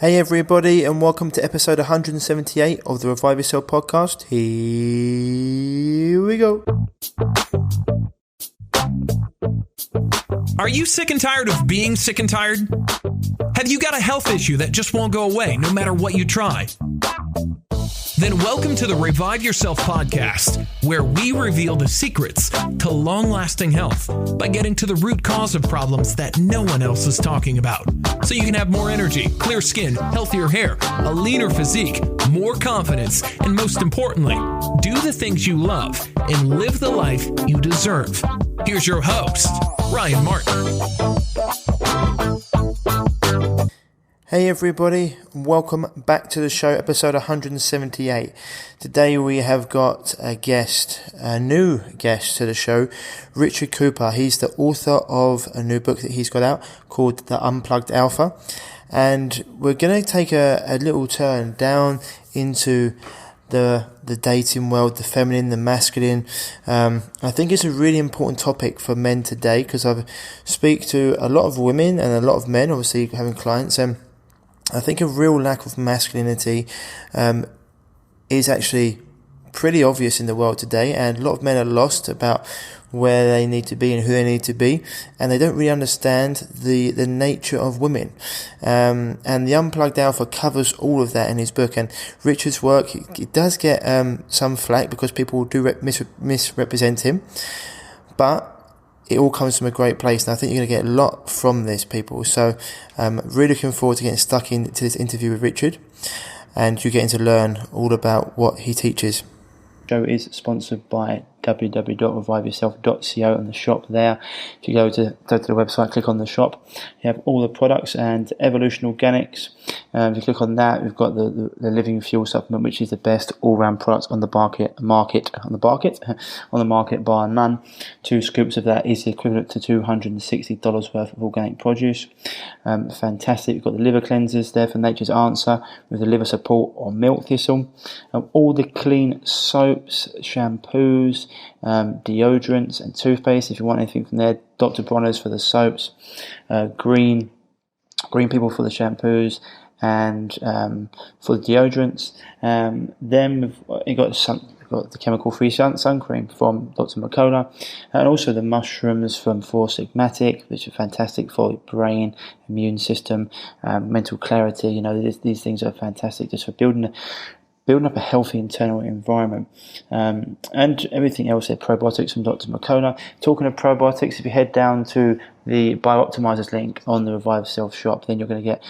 Hey everybody, and welcome to episode 178 of the Revive Yourself podcast. Here we go. Are you sick and tired of being sick and tired? Have you got a health issue that just won't go away no matter what you try? Then welcome to the Revive Yourself podcast, where we reveal the secrets to long-lasting health by getting to the root cause of problems that no one else is talking about. So you can have more energy, clear skin, healthier hair, a leaner physique, more confidence, and most importantly, do the things you love and live the life you deserve. Here's your host, Ryan Martin. Hey everybody, welcome back to the show, episode 178. Today we have got a new guest to the show, Richard Cooper. He's the author of a new book that he's got out called The Unplugged Alpha. And we're going to take a little turn down into the dating world, the feminine, the masculine. I think it's a really important topic for men today because I speak to a lot of women and a lot of men, obviously having clients, and I think a real lack of masculinity is actually pretty obvious in the world today, and a lot of men are lost about where they need to be and who they need to be, and they don't really understand the nature of women. And the Unplugged Alpha covers all of that in his book, and Richard's work, it does get some flack because people do misrepresent him, but it all comes from a great place, and I think you're going to get a lot from this, people. So really looking forward to getting stuck into this interview with Richard, and you're getting to learn all about what he teaches. The show is sponsored by www.reviveyourself.co and the shop there. If you go to the website, click on the shop, you have all the products and Evolution Organics. If you click on that, we've got the Living Fuel supplement, which is the best all-round product on the market bar none. 2 scoops of that is equivalent to $260 worth of organic produce. Fantastic. We've got the liver cleansers there for Nature's Answer with the liver support or milk thistle. All the clean soaps, shampoos, deodorants and toothpaste if you want anything from there. Dr. Bronner's for the soaps, green people for the shampoos, and for the deodorants. Then we've got the chemical-free sun cream from Dr. McCullough, and also the mushrooms from Four Sigmatic, which are fantastic for your brain, immune system, mental clarity. You know, these things are fantastic just for building up a healthy internal environment, and everything else there. Probiotics from Dr. McCullough. Talking of probiotics, if you head down to the Biooptimizers link on the Revive Self shop, then you're going to get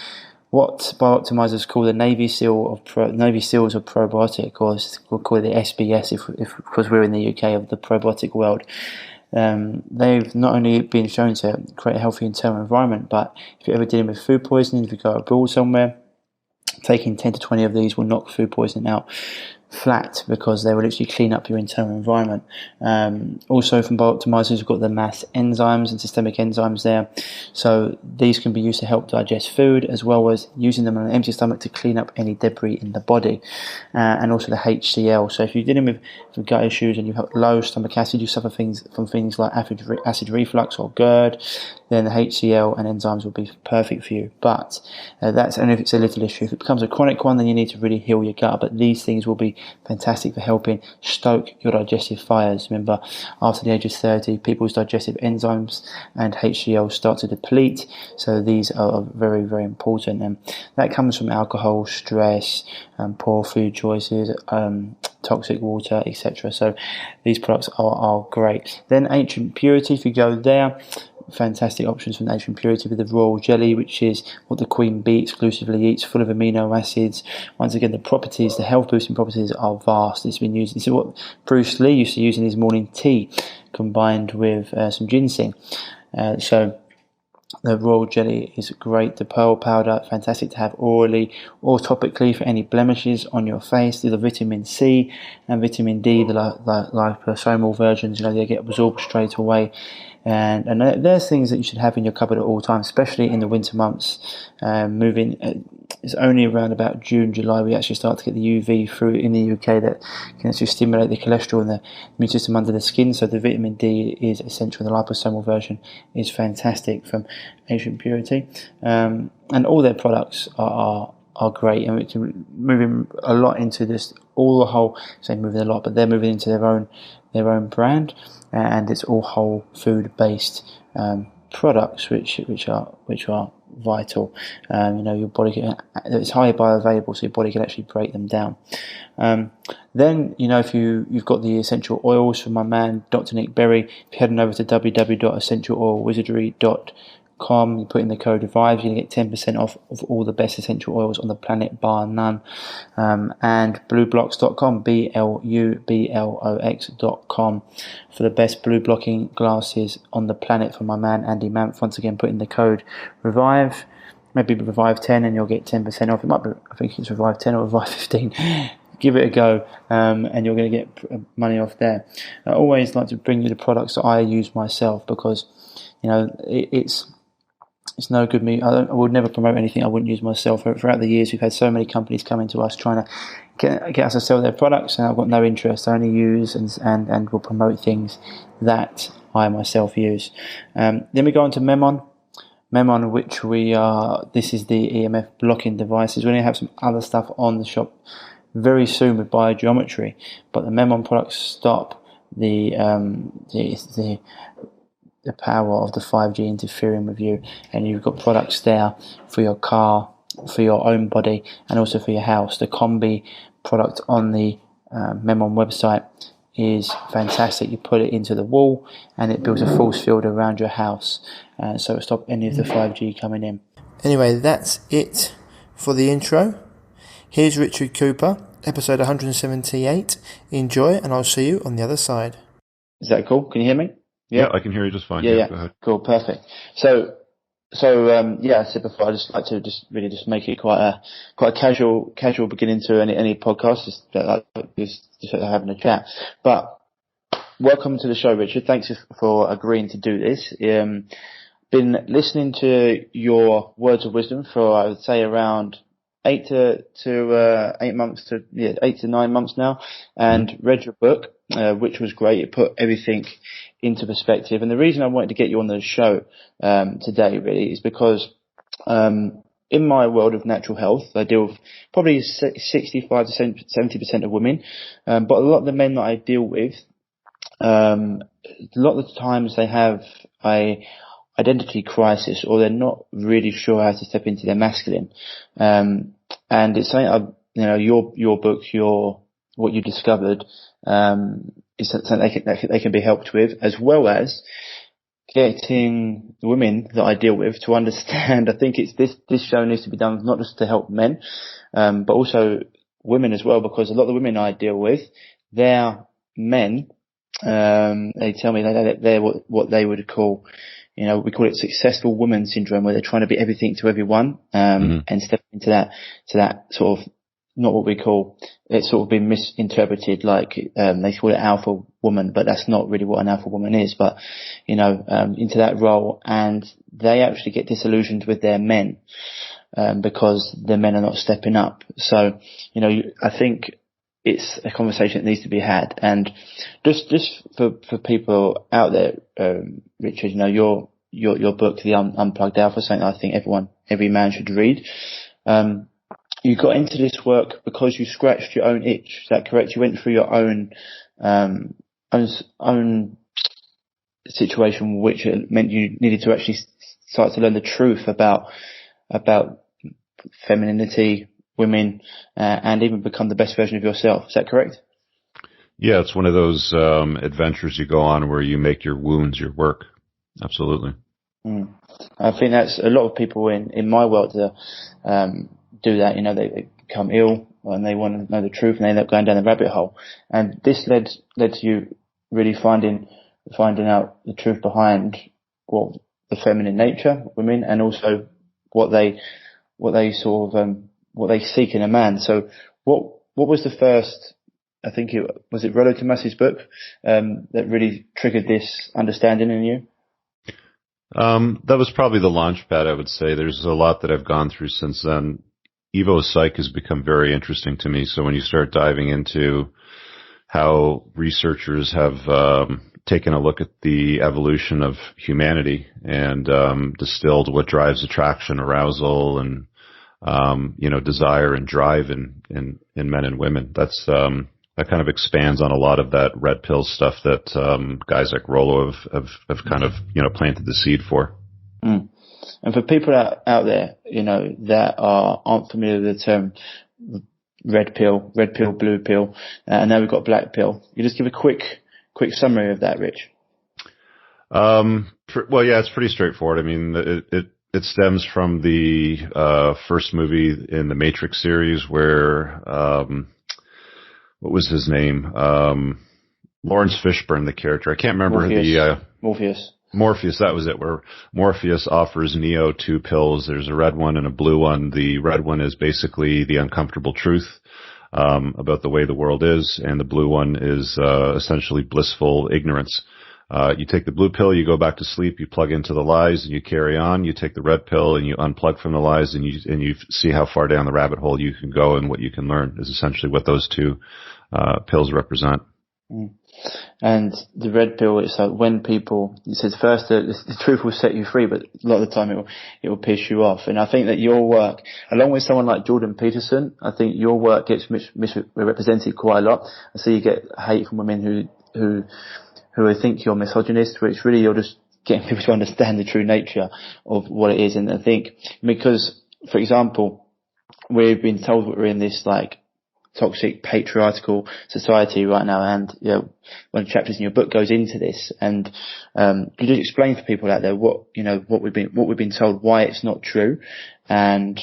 what Biooptimizers call the Navy Seals of probiotic, or we'll call it the SBS if because we're in the UK of the probiotic world. They've not only been shown to create a healthy internal environment, but if you're ever dealing with food poisoning, if you go abroad somewhere, taking 10 to 20 of these will knock food poisoning out flat because they will literally clean up your internal environment. Also from Biooptimizers, we've got the mass enzymes and systemic enzymes there. So these can be used to help digest food, as well as using them on an empty stomach to clean up any debris in the body. And also the HCl. So if you're dealing with gut issues and you've got low stomach acid, you suffer from things like acid reflux or GERD, then the HCl and enzymes will be perfect for you. But that's only if it's a little issue. If it becomes a chronic one, then you need to really heal your gut. But these things will be fantastic for helping stoke your digestive fires. Remember, after the age of 30, people's digestive enzymes and HCl start to deplete. So these are very, very important. And that comes from alcohol, stress, poor food choices, toxic water, etc. So these products are great. Then Ancient Purity, if you go there, fantastic options from Ancient Purity with the Royal Jelly, which is what the Queen Bee exclusively eats, full of amino acids. Once again, the health boosting properties are vast. It's been used. This is what Bruce Lee used to use in his morning tea, combined with some ginseng. So the Royal Jelly is great. The Pearl Powder, fantastic to have orally or topically for any blemishes on your face. The vitamin C and vitamin D, the liposomal versions, they get absorbed straight away. And there's things that you should have in your cupboard at all times, especially in the winter months. It's only around about June, July we actually start to get the UV through in the UK that can actually stimulate the cholesterol and the immune system under the skin. So the vitamin D is essential. The liposomal version is fantastic from Ancient Purity. And all their products are are great, and it's moving a lot into this. All the whole, say moving a lot, but they're moving into their own brand, and it's all whole food based products, which are vital. Your body it's highly bioavailable, so your body can actually break them down. Then if you've got the essential oils from my man Dr. Nick Berry, if you're heading over to www.essentialoilwizardry.com, you put in the code REVIVE, you're going to get 10% off of all the best essential oils on the planet, bar none. And blueblocks.com, BLUBLOX.com, for the best blue blocking glasses on the planet from my man Andy Manf. Once again, put in the code REVIVE, maybe REVIVE 10, and you'll get 10% off. It might be, I think it's REVIVE 10 or REVIVE 15. Give it a go, and you're going to get money off there. I always like to bring you the products that I use myself, because it's no good me. I would never promote anything I wouldn't use myself. Throughout the years, we've had so many companies coming to us trying to get us to sell their products, and I've got no interest. I only use and will promote things that I myself use. Then we go on to Memon, which this is the EMF blocking devices. We're going to have some other stuff on the shop very soon with biogeometry, but the Memon products stop the power of the 5G interfering with you, and you've got products there for your car, for your own body, and also for your house. The combi product on the Memon website is fantastic. You put it into the wall and it builds a force field around your house, so it stops any of the 5G coming in. Anyway, that's it for the intro. Here's Richard Cooper, episode 178. Enjoy, and I'll see you on the other side. Is that cool? Can you hear me? Yeah, I can hear you just fine. Yeah. Go ahead. Cool, perfect. So I said before, I just like to just make it quite a casual beginning to any podcast, just having a chat. But welcome to the show, Richard. Thanks for agreeing to do this. Been listening to your words of wisdom for, I would say, around 8 to 9 months now, and read your book, which was great. It put everything into perspective. And the reason I wanted to get you on the show today really is because in my world of natural health, I deal with probably 65 to 70% of women, but a lot of the men that I deal with, a lot of the times they have a identity crisis, or they're not really sure how to step into their masculine. And it's something your book, what you discovered, is something they can be helped with, as well as getting the women that I deal with to understand. I think it's this show needs to be done not just to help men, but also women as well, because a lot of the women I deal with, they're men. They tell me that they're what they would call, we call it successful woman syndrome, where they're trying to be everything to everyone, and step into that sort of, not what we call, it's sort of been misinterpreted, like, they call it alpha woman, but that's not really what an alpha woman is, but, into that role, and they actually get disillusioned with their men, because their men are not stepping up. So, I think it's a conversation that needs to be had. And just for people out there, Richard, your book, The Unplugged Alpha, something I think every man should read. You got into this work because you scratched your own itch. Is that correct? You went through your own situation, which meant you needed to actually start to learn the truth about femininity, women, and even become the best version of yourself. Is that correct? Yeah, it's one of those adventures you go on where you make your wounds your work. Absolutely. I think that's a lot of people in my world do that. They become ill and they want to know the truth, and they end up going down the rabbit hole. And this led to you really finding out the truth behind the feminine nature of women, and also what they seek in a man. So what was the first, I think was it Rollo Tomassi's book, that really triggered this understanding in you? That was probably the launch pad, I would say. There's a lot that I've gone through since then. Evo Psych has become very interesting to me. So when you start diving into how researchers have taken a look at the evolution of humanity and distilled what drives attraction, arousal, and desire and drive in men and women. That kind of expands on a lot of that red pill stuff that guys like Rollo have kind of planted the seed for. Mm. And for people out there, that aren't familiar with the term red pill, blue pill, and now we've got black pill. You just give a quick summary of that, Rich. Well, yeah, it's pretty straightforward. I mean, it stems from the first movie in the Matrix series where what was his name? Lawrence Fishburne, the character. I can't remember Morpheus, that was it, where Morpheus offers Neo 2 pills. There's a red one and a blue one. The red one is basically the uncomfortable truth about the way the world is, and the blue one is essentially blissful ignorance. You take the blue pill, you go back to sleep, you plug into the lies, and you carry on. You take the red pill, and you unplug from the lies, and you see how far down the rabbit hole you can go and what you can learn, is essentially what those two pills represent. Mm. And the red pill, it's like when people, it says first the truth will set you free, but a lot of the time it will piss you off. And I think that your work, along with someone like Jordan Peterson, I think your work gets misrepresented quite a lot. I see you get hate from women who think you're misogynist, which really you're just getting people to understand the true nature of what it is. And I think because, for example, we've been told that we're in this like toxic patriarchal society right now, and one of the chapters in your book goes into this. And could you explain for people out there what we've been told, why it's not true, and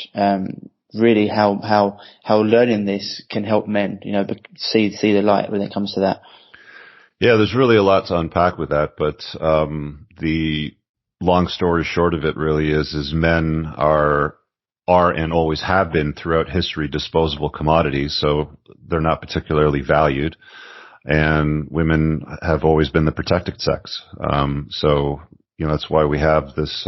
really how learning this can help men see the light when it comes to that. Yeah, there's really a lot to unpack with that, but the long story short of it really is men are and always have been throughout history disposable commodities, so they're not particularly valued. And women have always been the protected sex. So that's why we have this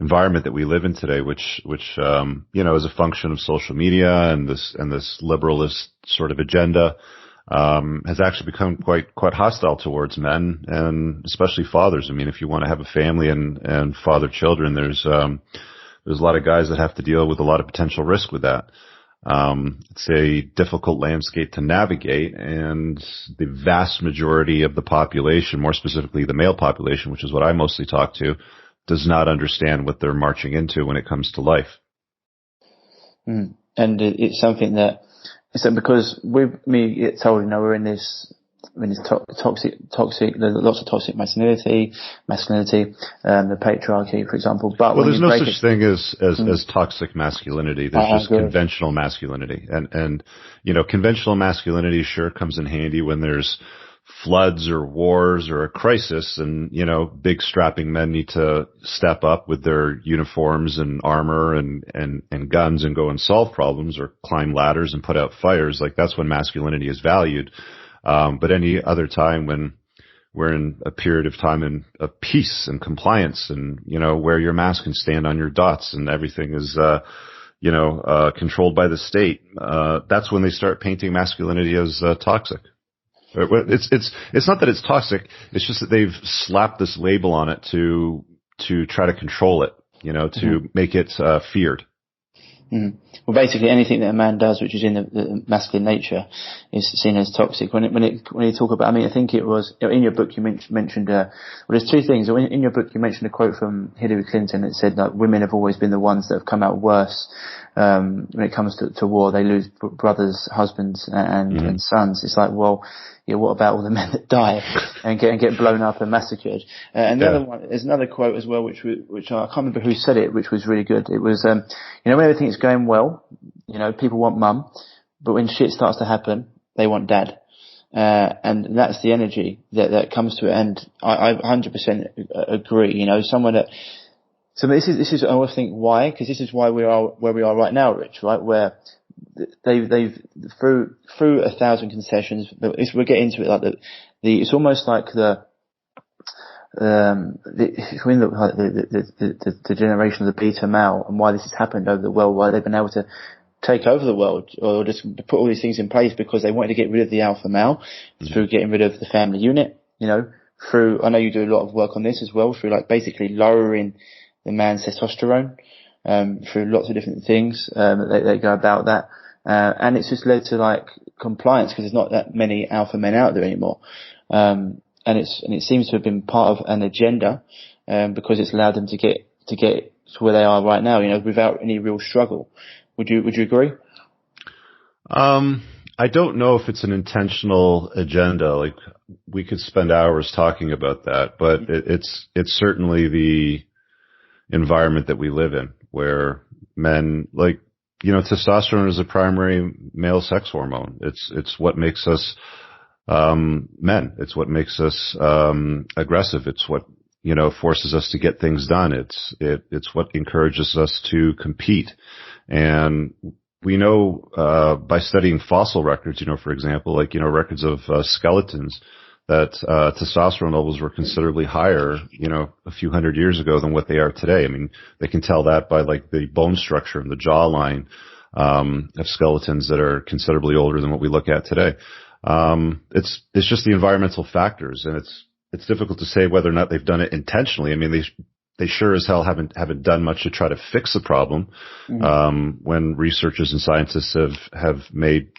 environment that we live in today, which is a function of social media and this liberalist sort of agenda. Has actually become quite hostile towards men, and especially fathers. I mean, if you want to have a family and father children, there's a lot of guys that have to deal with a lot of potential risk with that. It's a difficult landscape to navigate, and the vast majority of the population, more specifically the male population, which is what I mostly talk to, does not understand what they're marching into when it comes to life. And it's something that, because we get told, we're in this toxic, there's lots of toxic masculinity, the patriarchy, for example. But there's no such thing as toxic masculinity. There's just conventional masculinity, and conventional masculinity sure comes in handy when there's floods or wars or a crisis, and big strapping men need to step up with their uniforms and armor and guns and go and solve problems or climb ladders and put out fires. Like, that's when masculinity is valued. But any other time when we're in a period of time of peace and compliance, and wear your mask and stand on your dots, and everything is controlled by the state, that's when they start painting masculinity as toxic. It's not that it's toxic. It's just that they've slapped this label on it to try to control it, to make it feared. Mm. Well, basically anything that a man does which is in the masculine nature is seen as toxic. When you talk about, I think it was in your book you mentioned there's two things. In your book you mentioned a quote from Hillary Clinton that said that women have always been the ones that have come out worse when it comes to war. They lose brothers, husbands, and sons. It's like, well, what about all the men that die and get blown up and massacred? And the other one, there's another quote as well, which I can't remember who said it, which was really good. It was, when everything is going well, people want mum, but when shit starts to happen, they want dad. And that's the energy that comes to it. And I 100% agree. someone that, so this is, I always think why, because this is why we are where we are right now, Rich, right? Where they've through 1,000 concessions, but we'll get into it, like it's almost like the generation of the beta male, and why this has happened over the world, why they've been able to take over the world or just put all these things in place, because they wanted to get rid of the alpha male through getting rid of the family unit, through, I know you do a lot of work on this as well, through like basically lowering the man's testosterone, through lots of different things that they go about that, and it's just led to like compliance because there's not that many alpha men out there anymore, and it seems to have been part of an agenda because it's allowed them to get to where they are right now, without any real struggle. Would you agree? I don't know if it's an intentional agenda. Like, we could spend hours talking about that, but it's certainly the environment that we live in, where men, like, testosterone is a primary male sex hormone. It's what makes us men. It's what makes us aggressive. It's what forces us to get things done. It's what encourages us to compete. And we know by studying fossil records, for example, like, records of skeletons, that testosterone levels were considerably higher, a few hundred years ago than what they are today. I mean, they can tell that by like the bone structure and the jawline of skeletons that are considerably older than what we look at today. It's just the environmental factors, and it's difficult to say whether or not they've done it intentionally. I mean, they sure as hell haven't done much to try to fix the problem. When researchers and scientists have made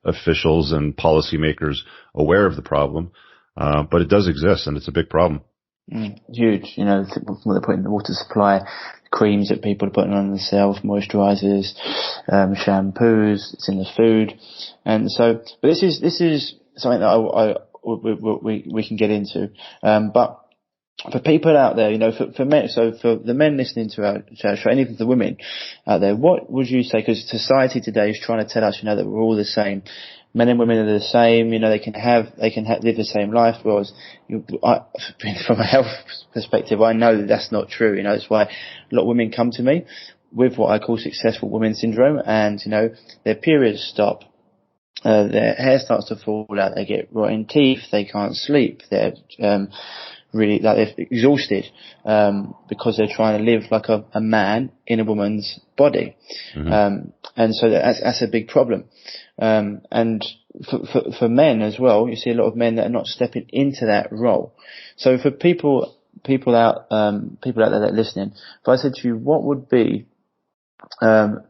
officials and policymakers aware of the problem, but it does exist, and it's a big problem. Huge, what they put in the water supply, creams that people are putting on themselves, moisturizers, shampoos, it's in the food, and so. But this is something that we can get into, but. For people out there, for men, so for the men listening to our show, and even for the women out there, what would you say? Because society today is trying to tell us, that we're all the same. Men and women are the same. They can live the same life. Whereas, from a health perspective, I know that's not true. That's why a lot of women come to me with what I call successful women syndrome, and their periods stop. Their hair starts to fall out. They get rotten teeth. They can't sleep. They're really, like, they're exhausted because they're trying to live like a man in a woman's body. And so that's a big problem. And for men as well, you see a lot of men that are not stepping into that role. So for people out there that are listening, if I said to you, what would be what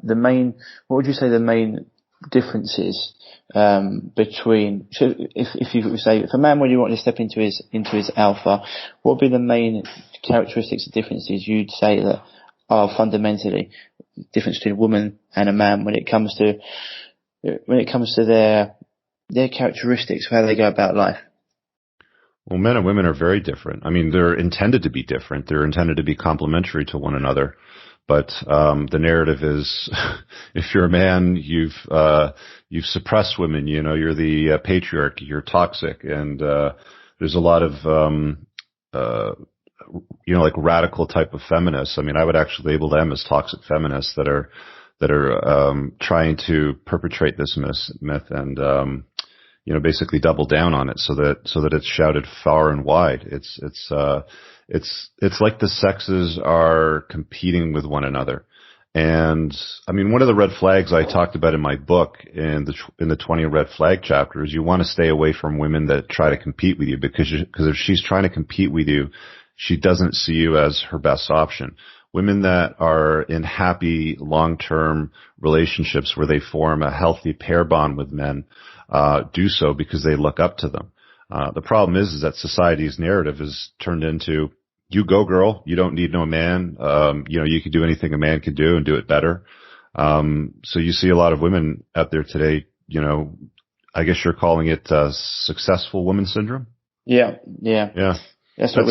would you say the main differences between, so if you say, if a man really wanted to step into his alpha, what would be the main characteristics and differences you'd say that are fundamentally the difference between a woman and a man when it comes to their characteristics of how they go about life? Well, men and women are very different. I mean, they're intended to be different. They're intended to be complementary to one another. But the narrative is, if you're a man, you've suppressed women. You're the patriarch. You're toxic, and there's a lot of like radical type of feminists. I mean, I would actually label them as toxic feminists that are trying to perpetrate this myth and basically double down on it so that it's shouted far and wide. It's like the sexes are competing with one another. And I mean, one of the red flags I talked about in my book in the 20 red flag chapter is you want to stay away from women that try to compete with you because if she's trying to compete with you, she doesn't see you as her best option. Women that are in happy long-term relationships where they form a healthy pair bond with men, do so because they look up to them. The problem is that society's narrative is turned into, you go, girl, you don't need no man. You can do anything a man can do and do it better. So you see a lot of women out there today, I guess you're calling it successful woman syndrome. Yeah. That's what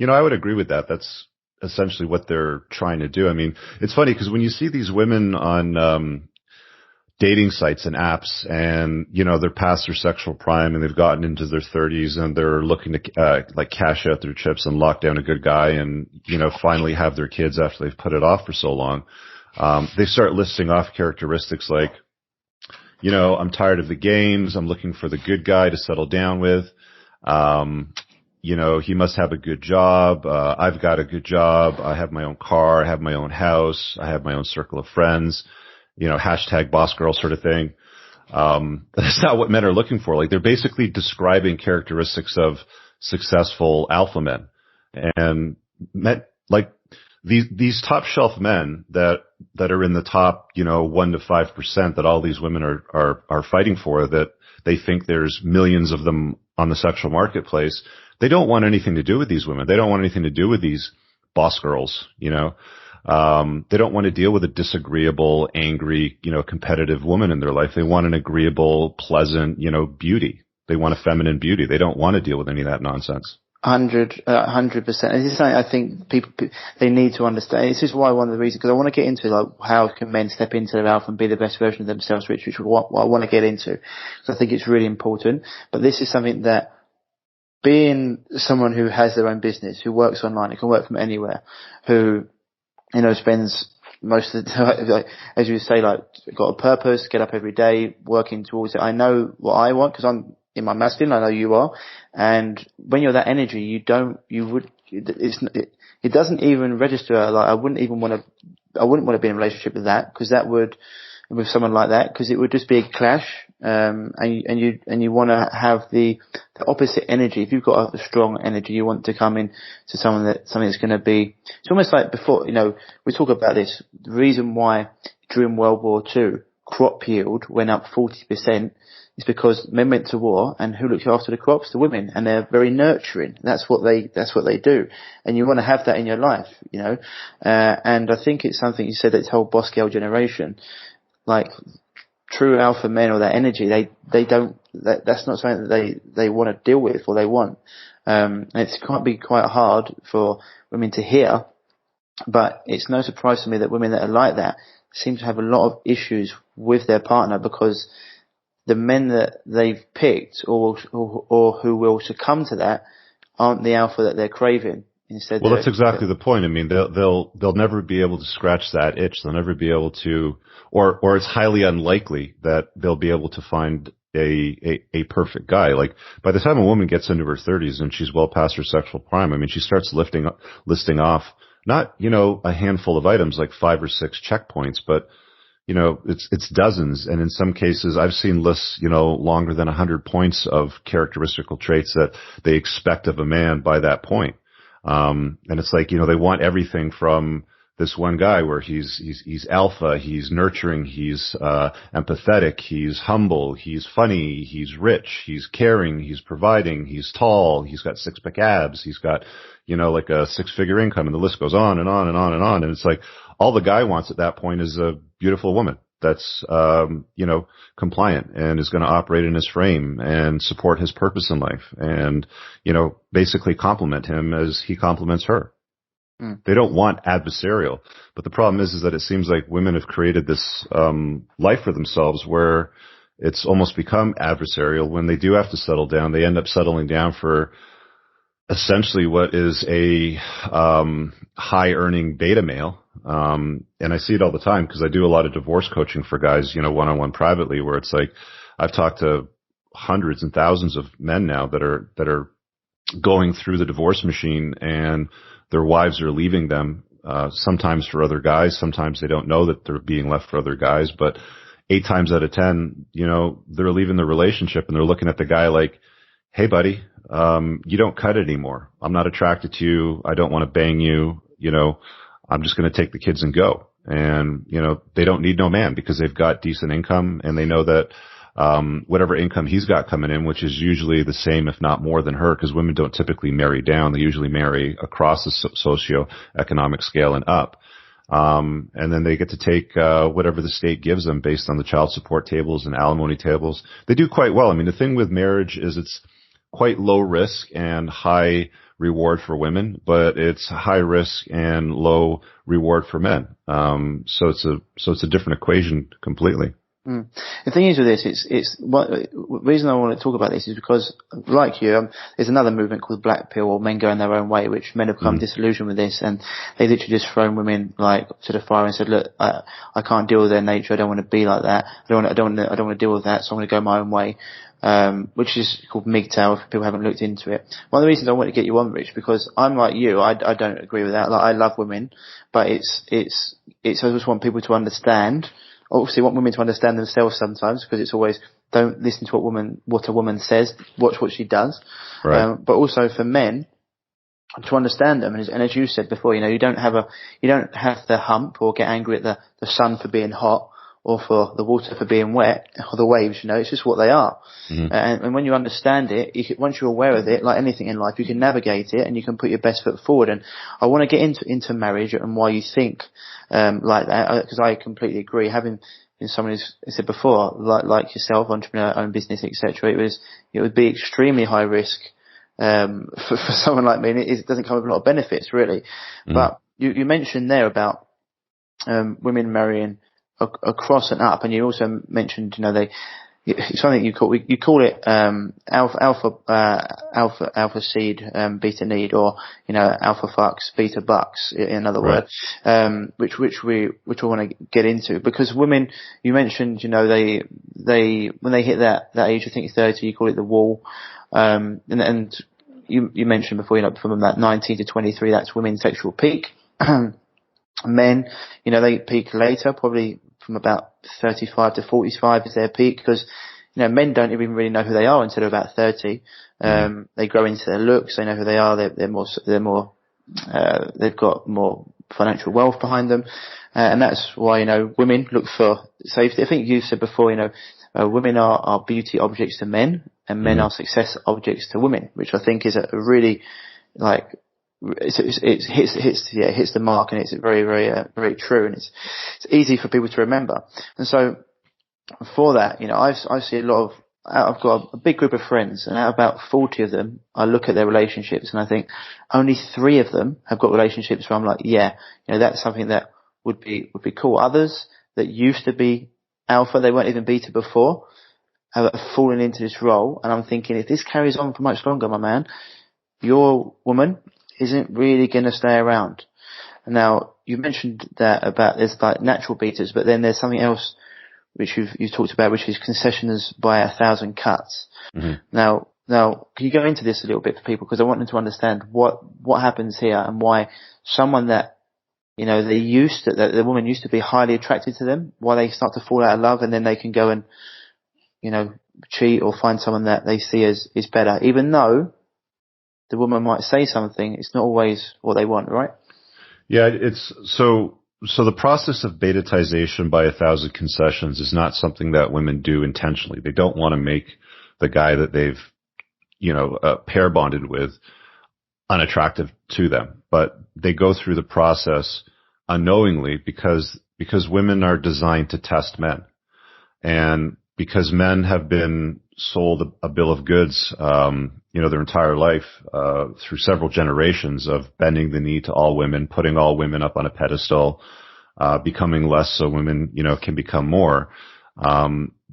I would agree with that. That's essentially what they're trying to do. I mean, it's funny because when you see these women on dating sites and apps, and they're past their sexual prime and they've gotten into their 30s and they're looking to like cash out their chips and lock down a good guy and finally have their kids after they've put it off for so long. They start listing off characteristics like, I'm tired of the games. I'm looking for the good guy to settle down with. He must have a good job. I've got a good job. I have my own car. I have my own house. I have my own circle of friends. Hashtag boss girl sort of thing. That's not what men are looking for. Like, they're basically describing characteristics of successful alpha men. And men, like, these top shelf men that are in the top, 1 to 5% that all these women are fighting for, that they think there's millions of them on the sexual marketplace. They don't want anything to do with these women. They don't want anything to do with these boss girls, They don't want to deal with a disagreeable, angry, competitive woman in their life. They want an agreeable, pleasant, beauty. They want a feminine beauty. They don't want to deal with any of that nonsense. 100%. And this is something I think people, they need to understand. This is why one of the reasons, because I want to get into like how can men step into their alpha and be the best version of themselves, which is what I want to get into. So I think it's really important. But this is something that, being someone who has their own business, who works online, who can work from anywhere, who, spends most of the time, like, as you say, like, got a purpose, get up every day, working towards it. I know what I want because I'm in my masculine. I know you are. And when you're that energy, it doesn't even register. Like, I wouldn't want to be in a relationship with that, with someone like that, because it would just be a clash. And you want to have the opposite energy. If you've got a strong energy, you want to come in to something that's going to be, it's almost like before, we talk about this, the reason why during World War II, crop yield went up 40% is because men went to war, and who looked after the crops? The women, and they're very nurturing. That's what they do. And you want to have that in your life, and I think it's something you said, that this whole boss girl generation, like, true alpha men, or that energy, that's not something that they want to deal with, or they want. It can't be quite hard for women to hear, but it's no surprise to me that women that are like that seem to have a lot of issues with their partner, because the men that they've picked or who will succumb to that aren't the alpha that they're craving. Instead, well, that's exactly the point. I mean, they'll never be able to scratch that itch. They'll never be able to, or it's highly unlikely that they'll be able to find a perfect guy. Like, by the time a woman gets into her 30s and she's well past her sexual prime, I mean, she starts listing off not, a handful of items, like 5 or 6 checkpoints, but it's dozens. And in some cases, I've seen lists, longer than 100 points of characteristical traits that they expect of a man by that point. And it's like, they want everything from this one guy where he's alpha, he's nurturing, he's empathetic, he's humble, he's funny, he's rich, he's caring, he's providing, he's tall, he's got 6-pack abs, he's got, like a 6-figure income, and the list goes on and on and on and on. And it's like, all the guy wants at that point is a beautiful woman that's, compliant and is going to operate in his frame and support his purpose in life, and, basically compliment him as he compliments her. They don't want adversarial. But the problem is that it seems like women have created this, life for themselves where it's almost become adversarial. When they do have to settle down, they end up settling down for essentially what is a, high earning beta male. And I see it all the time because I do a lot of divorce coaching for guys, one-on-one privately, where it's like, I've talked to hundreds and thousands of men now that are going through the divorce machine, and their wives are leaving them, sometimes for other guys. Sometimes they don't know that they're being left for other guys, but 8 times out of 10, they're leaving the relationship and they're looking at the guy like, hey buddy, you don't cut it anymore. I'm not attracted to you. I don't want to bang you. I'm just going to take the kids and go. And, they don't need no man because they've got decent income, and they know that, whatever income he's got coming in, which is usually the same, if not more than her, because women don't typically marry down. They usually marry across the socioeconomic scale and up. And then they get to take, whatever the state gives them based on the child support tables and alimony tables. They do quite well. I mean, the thing with marriage is it's quite low risk and high reward for women, but it's high risk and low reward for men. So it's a different equation completely. The thing is with this, the reason I want to talk about this is because, like you, there's another movement called Black Pill, or men going their own way, which men have become disillusioned with this, and they literally just thrown women like to the fire and said, look, I can't deal with their nature. I don't want to be like that. I don't want to deal with that. So I'm going to go my own way. Which is called MGTOW, if people haven't looked into it. One of the reasons I want to get you on, Rich, because I'm like you, I don't agree with that. Like, I love women, but I just want people to understand. Obviously, I want women to understand themselves sometimes, because it's always, don't listen to what a woman says, watch what she does. Right. But also for men, to understand them. And as you said before, you don't have to hump or get angry at the sun for being hot or for the water for being wet or the waves. It's just what they are. Mm-hmm. And when you understand it, once you're aware of it, like anything in life, you can navigate it and you can put your best foot forward. And I want to get into marriage and why you think like that, because I completely agree. Having been someone who's said before, like yourself, entrepreneur, own business, etc., it would be extremely high risk for someone like me. And it doesn't come with a lot of benefits, really. Mm-hmm. But you mentioned there about women marrying across and up, and you also mentioned, something you call it alpha seed, beta need, or alpha fucks, beta bucks, in another word, which I want to get into, because women, you mentioned, they when they hit that age, I think 30, you call it the wall, and you mentioned before, from that 19 to 23, that's women's sexual peak. Men, they peak later, probably from about 35 to 45 is their peak, because men don't even really know who they are until about 30. They grow into their looks, they know who they are, they're more they've got more financial wealth behind them, and that's why women look for safety. I think you said before, women are beauty objects to men, and men are success objects to women, which I think is a really it hits the mark, and it's very, very, very true, and it's easy for people to remember. And so for that, I see I've got a big group of friends, and out of about 40 of them, I look at their relationships, and I think only 3 of them have got relationships where I'm like, that's something that would be cool. Others that used to be alpha, they weren't even beta before, have fallen into this role, and I'm thinking, if this carries on for much longer, my man, your woman isn't really going to stay around. Now, you mentioned that about there's natural beaters, but then there's something else which you've talked about, which is concessions by 1,000 cuts. Mm-hmm. Now, can you go into this a little bit for people? Because I want them to understand what happens here, and why someone that, the woman used to be highly attracted to them, why they start to fall out of love, and then they can go and, cheat or find someone that they see as is better, even though the woman might say something, it's not always what they want, right? Yeah, it's so the process of betatization by 1,000 concessions is not something that women do intentionally. They don't want to make the guy that they've, pair bonded with unattractive to them, but they go through the process unknowingly because women are designed to test men, and because men have been sold a bill of goods, their entire life, through several generations of bending the knee to all women, putting all women up on a pedestal, becoming less so women, can become more.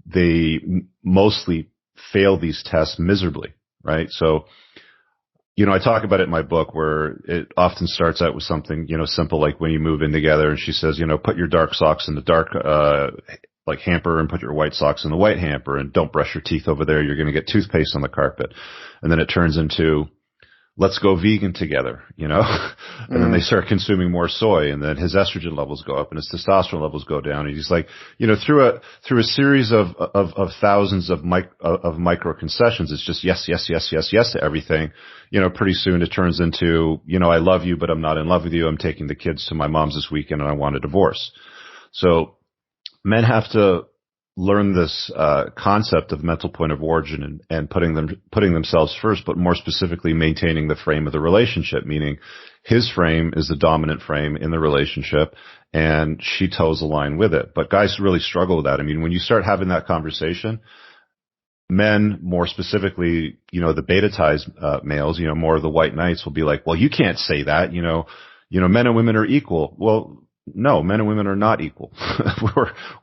They mostly fail these tests miserably, right? So, I talk about it in my book, where it often starts out with something, simple, like when you move in together and she says, put your dark socks in the dark, hamper, and put your white socks in the white hamper, and don't brush your teeth over there. You're going to get toothpaste on the carpet. And then it turns into, let's go vegan together, and then they start consuming more soy, and then his estrogen levels go up and his testosterone levels go down. And he's like, through a series of thousands of micro concessions, it's just yes, yes, yes, yes, yes to everything. Pretty soon it turns into, I love you, but I'm not in love with you. I'm taking the kids to my mom's this weekend and I want a divorce. So men have to learn this concept of mental point of origin and putting themselves first, but more specifically maintaining the frame of the relationship, meaning his frame is the dominant frame in the relationship, and she toes the line with it. But guys really struggle with that. I mean, when you start having that conversation, men, more specifically, the betatized males, more of the white knights, will be like, well, you can't say that, men and women are equal. Well, no, men and women are not equal.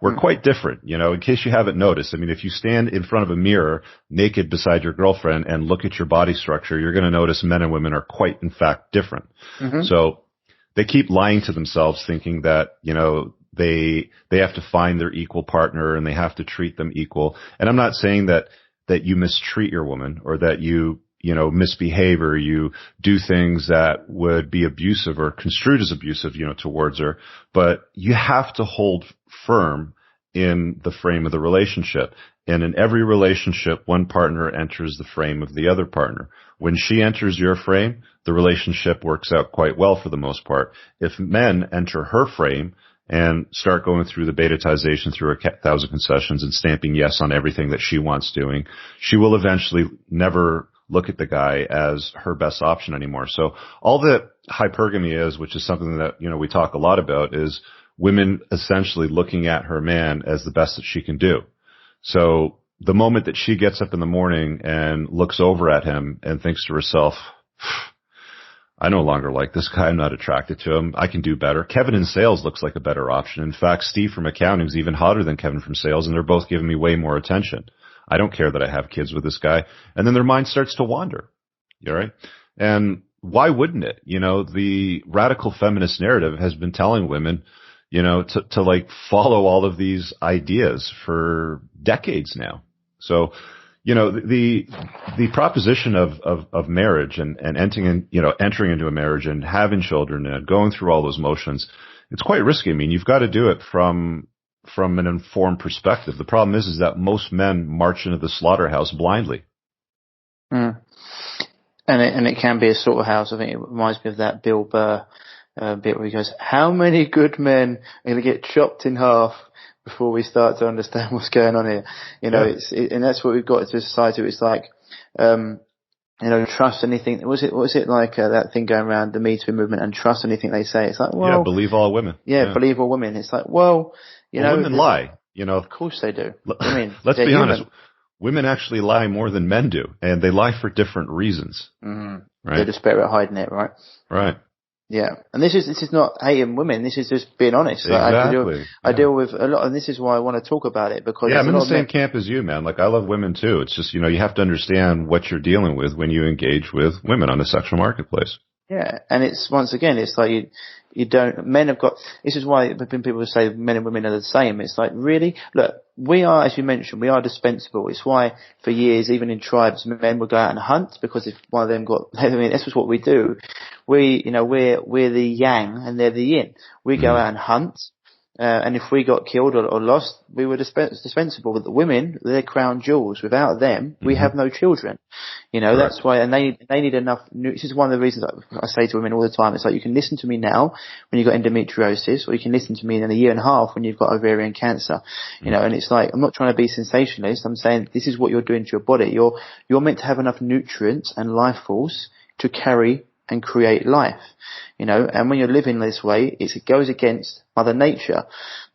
We're quite different, in case you haven't noticed. I mean, if you stand in front of a mirror naked beside your girlfriend and look at your body structure, you're going to notice men and women are quite, in fact, different. Mm-hmm. So they keep lying to themselves, thinking that, they have to find their equal partner and they have to treat them equal. And I'm not saying that you mistreat your woman, or that you misbehave, or you do things that would be abusive or construed as abusive, towards her. But you have to hold firm in the frame of the relationship. And in every relationship, one partner enters the frame of the other partner. When she enters your frame, the relationship works out quite well for the most part. If men enter her frame and start going through the betatization through her 1,000 concessions and stamping yes on everything that she wants doing, she will eventually never look at the guy as her best option anymore. So all that hypergamy is, which is something that, we talk a lot about, is women essentially looking at her man as the best that she can do. So the moment that she gets up in the morning and looks over at him and thinks to herself, I no longer like this guy. I'm not attracted to him. I can do better. Kevin in sales looks like a better option. In fact, Steve from accounting is even hotter than Kevin from sales, and they're both giving me way more attention. I don't care that I have kids with this guy. And then their mind starts to wander. You all right? And why wouldn't it? The radical feminist narrative has been telling women, to like follow all of these ideas for decades now. So, the proposition of marriage and entering into a marriage and having children and going through all those motions, it's quite risky. I mean, you've got to do it from an informed perspective. The problem is that most men march into the slaughterhouse blindly. Mm. And it can be a slaughterhouse. I think it reminds me of that Bill Burr bit where he goes, how many good men are going to get chopped in half before we start to understand what's going on here? And that's what we've got to society. It's like, trust anything. Was it like that thing going around, the Me Too movement, and trust anything they say? It's like, well, believe all women. Believe all women. It's like, well, women lie. Of course they do. Let's be honest. Women actually lie more than men do, and they lie for different reasons. Mm-hmm. Right? They're just better at hiding it, right? Right. Yeah, and this is not hating women. This is just being honest. Exactly. I deal with a lot, and this is why I want to talk about it, because I'm in the same camp as you, man. Like, I love women too. It's just, you have to understand what you're dealing with when you engage with women on the sexual marketplace. Yeah, and it's, once again, it's like you don't, men have got, this is why when people say men and women are the same, it's like, really? Look, we are, as you mentioned, we are dispensable. It's why for years, even in tribes, men would go out and hunt, because if one of them got, that's just what we do. We're the yang and they're the yin. We go out and hunt. And if we got killed or lost, we were dispensable. But the women, they're crown jewels. Without them, we have no children. That's why, and they need enough. This is one of the reasons I say to women all the time. It's like, you can listen to me now when you've got endometriosis, or you can listen to me in a year and a half when you've got ovarian cancer. And it's like, I'm not trying to be sensationalist. I'm saying this is what you're doing to your body. You're meant to have enough nutrients and life force to carry and create life, and when you're living this way, it goes against Mother Nature.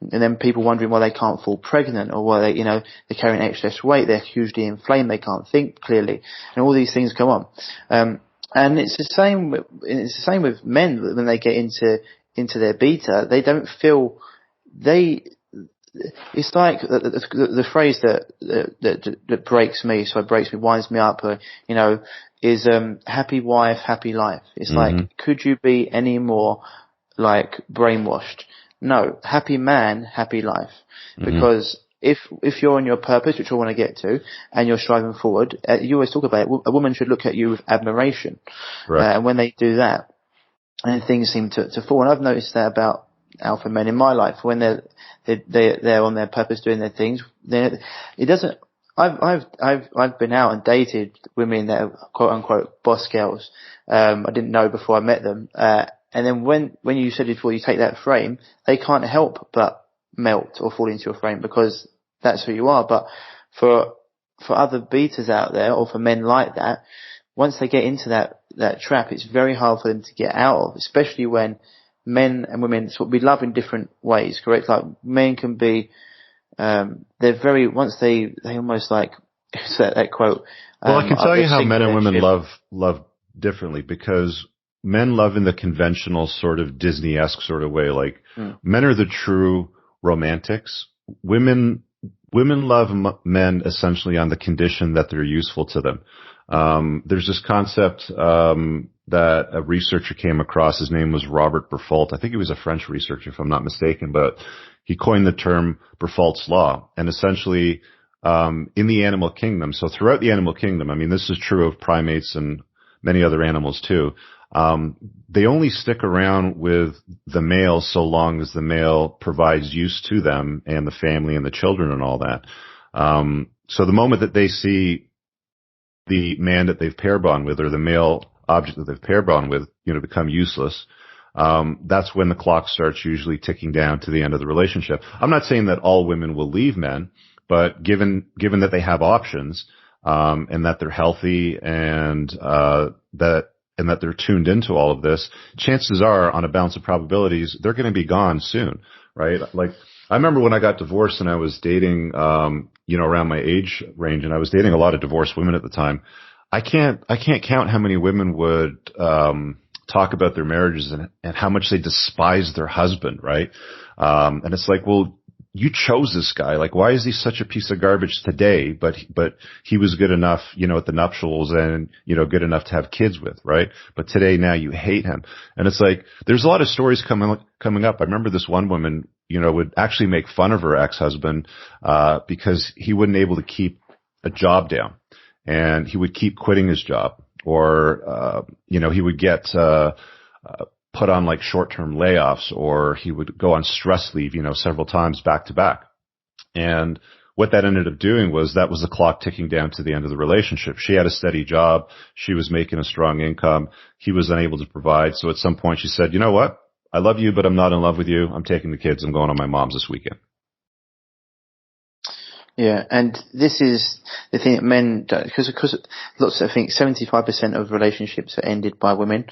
And then people wondering why they can't fall pregnant, or why they're carrying excess weight, they're hugely inflamed, they can't think clearly, and all these things go on. And it's the same with men. When they get into their beta, they don't feel it's like the phrase that breaks me, winds me up, is happy wife, happy life. It's like, could you be any more like brainwashed? No. Happy man, happy life. Because if you're on your purpose, which I want to get to, and you're striving forward, you always talk about it, a woman should look at you with admiration. Right. And when they do that, and things seem to fall. And I've noticed that about alpha men in my life. When they're on their purpose, doing their things, it doesn't. I've been out and dated women that are quote unquote boss girls. I didn't know before I met them. And then when you said before, you take that frame, they can't help but melt or fall into your frame, because that's who you are. But for other beaters out there, or for men like that, once they get into that trap, it's very hard for them to get out of, especially when men and women, we love in different ways, correct? Like, men can be, they're very, once they almost like, that quote. Well, I can tell you how men and women love differently, because men love in the conventional sort of Disney-esque sort of way. Like, men are the true romantics. Women love men essentially on the condition that they're useful to them. There's this concept that a researcher came across. His name was Robert Berfault. I think he was a French researcher, if I'm not mistaken, but he coined the term Berfault's law. And essentially, in the animal kingdom, so throughout the animal kingdom, I mean, this is true of primates and many other animals too, they only stick around with the male so long as the male provides use to them and the family and the children and all that. So the moment that they see the man that they've pair bond with, or the male object that they've pair bond with, become useless, that's when the clock starts usually ticking down to the end of the relationship. I'm not saying that all women will leave men, but given that they have options, and that they're healthy and that they're tuned into all of this, chances are, on a balance of probabilities, they're going to be gone soon, right? Like, I remember when I got divorced and I was dating, around my age range, and I was dating a lot of divorced women at the time. I can't count how many women would, talk about their marriages and how much they despise their husband, right? And it's like, well, you chose this guy. Like, why is he such a piece of garbage today? But he was good enough, at the nuptials and, good enough to have kids with, right? But today, now you hate him. And it's like, there's a lot of stories coming up. I remember this one woman, would actually make fun of her ex-husband, because he wasn't able to keep a job down, and he would keep quitting his job, or, he would get, put on like short-term layoffs, or he would go on stress leave, several times back to back. And what that ended up doing was that was the clock ticking down to the end of the relationship. She had a steady job. She was making a strong income. He was unable to provide. So at some point she said, you know what? I love you, but I'm not in love with you. I'm taking the kids. I'm going on my mom's this weekend. Yeah, and this is the thing that men don't, because lots, I think 75% of relationships are ended by women,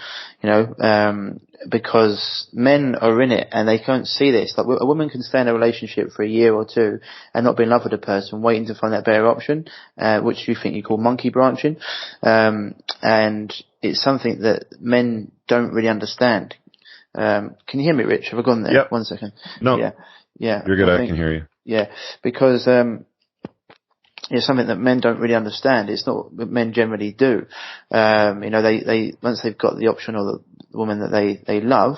because men are in it and they can't see this. Like, a woman can stay in a relationship for a year or two and not be in love with a person, waiting to find that better option, which you think you call monkey branching, and it's something that men don't really understand. Can you hear me, Rich? Have I gone there? Yep. 1 second. No. Yeah. You're good. I can hear you. Yeah, because, it's something that men don't really understand. It's not what men generally do. They once they've got the option, or the woman that they love,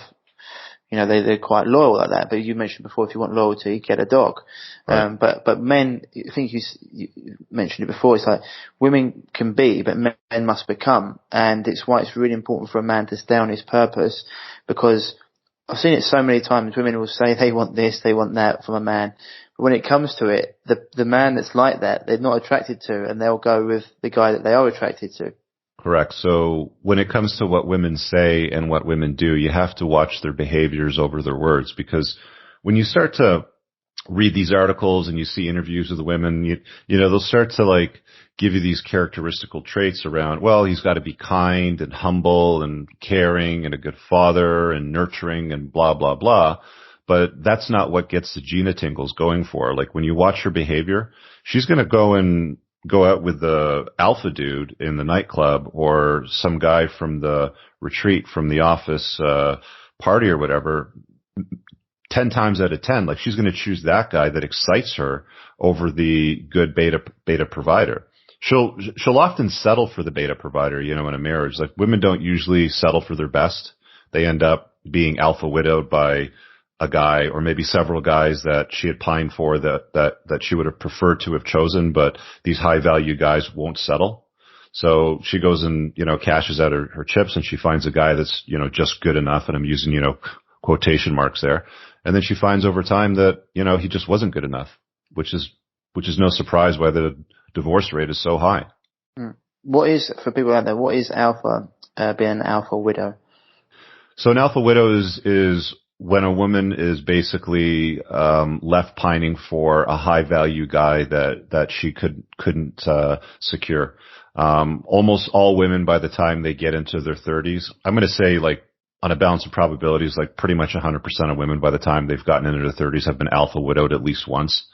they're quite loyal like that. But you mentioned before, if you want loyalty, get a dog. Right. But men, I think you mentioned it before, it's like women can be, but men must become. And it's why it's really important for a man to stay on his purpose, because I've seen it so many times. Women will say they want this, they want that from a man. But when it comes to it, the man that's like that, they're not attracted to, and they'll go with the guy that they are attracted to. Correct. So when it comes to what women say and what women do, you have to watch their behaviors over their words, because when you start to read these articles and you see interviews with the women, they'll start to like give you these characteristical traits around, well, he's got to be kind and humble and caring and a good father and nurturing and blah, blah, blah. But that's not what gets the Gina tingles going for her. Like, when you watch her behavior, she's going to go out with the alpha dude in the nightclub, or some guy from the retreat, from the office, party or whatever, 10 times out of 10. Like, she's going to choose that guy that excites her over the good beta provider. She'll often settle for the beta provider, in a marriage. Like, women don't usually settle for their best. They end up being alpha widowed by a guy, or maybe several guys that she had pined for, that she would have preferred to have chosen, but these high value guys won't settle. So she goes and, cashes out her chips, and she finds a guy that's, just good enough. And I'm using, quotation marks there. And then she finds over time that, he just wasn't good enough, which is no surprise why the divorce rate is so high. What is, for people out there, what is alpha, being an alpha widow? So an alpha widow is when a woman is basically left pining for a high value guy that she couldn't secure. Almost all women, by the time they get into their 30s, I'm going to say, like, on a balance of probabilities, like pretty much 100% of women by the time they've gotten into their 30s have been alpha widowed at least once.